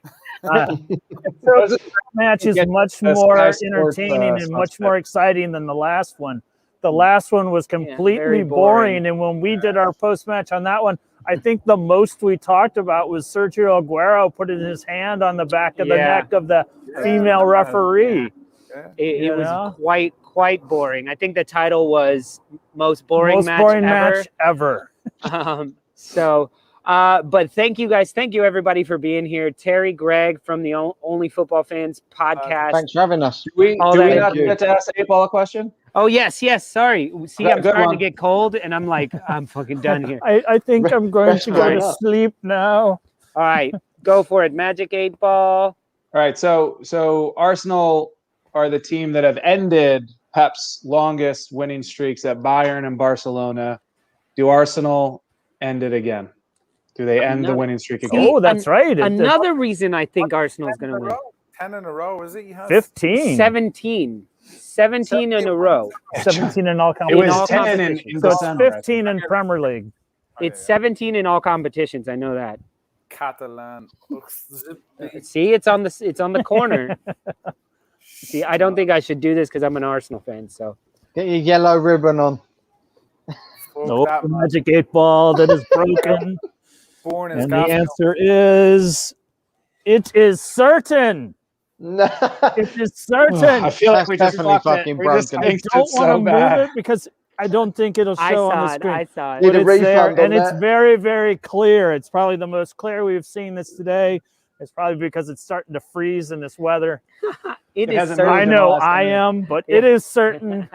This match is much more entertaining and much more exciting than the last one. The last one was completely boring. And when we did our post-match on that one, I think the most we talked about was Sergio Aguero putting his hand on the back of the neck of the female referee. It was quite boring. I think the title was most boring match ever. But thank you guys. Thank you everybody for being here. Terry, Greg from the Only Football Fans podcast. Thanks for having us. Do we not get to ask Paul a question? Oh, yes. Sorry. See, I'm starting to get cold, and I'm like, I'm fucking done here. I think I'm going to go to sleep now. All right. Go for it. Magic 8 Ball. All right. So Arsenal are the team that have ended Pep's longest winning streaks at Bayern and Barcelona. Do Arsenal end it again? Do they end the winning streak again? Oh, that's right. Another reason I think Arsenal's going to win. 10 in a row, is it? 15. 17 in a row. 17 in all competitions. It was 10 in so December. It's 15 in Premier League. It's 17 in all competitions. I know that. Catalan. See, it's on the corner. See, I don't think I should do this because I'm an Arsenal fan. So get your yellow ribbon on. Nope, Magic 8 Ball that is broken. And the answer is, it is certain. No. It is certain. I feel like we just fucking broken. I don't want to move it because I don't think it'll show on the screen. I saw it. But it's there, and it's very, very clear. It's probably the most clear we've seen this today. It's probably because it's starting to freeze in this weather. It is certain. I know I am, but it is certain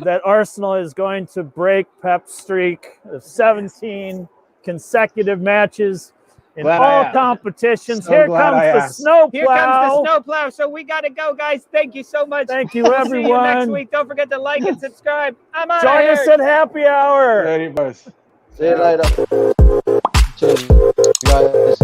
that Arsenal is going to break Pep's streak of 17 consecutive matches in all competitions. Here comes the snowplow. Here comes the snowplow. So we got to go, guys. Thank you so much. Thank you, everyone. See you next week. Don't forget to like and subscribe. I'm out Join of here. us at happy hour. See you later. Cheers, guys.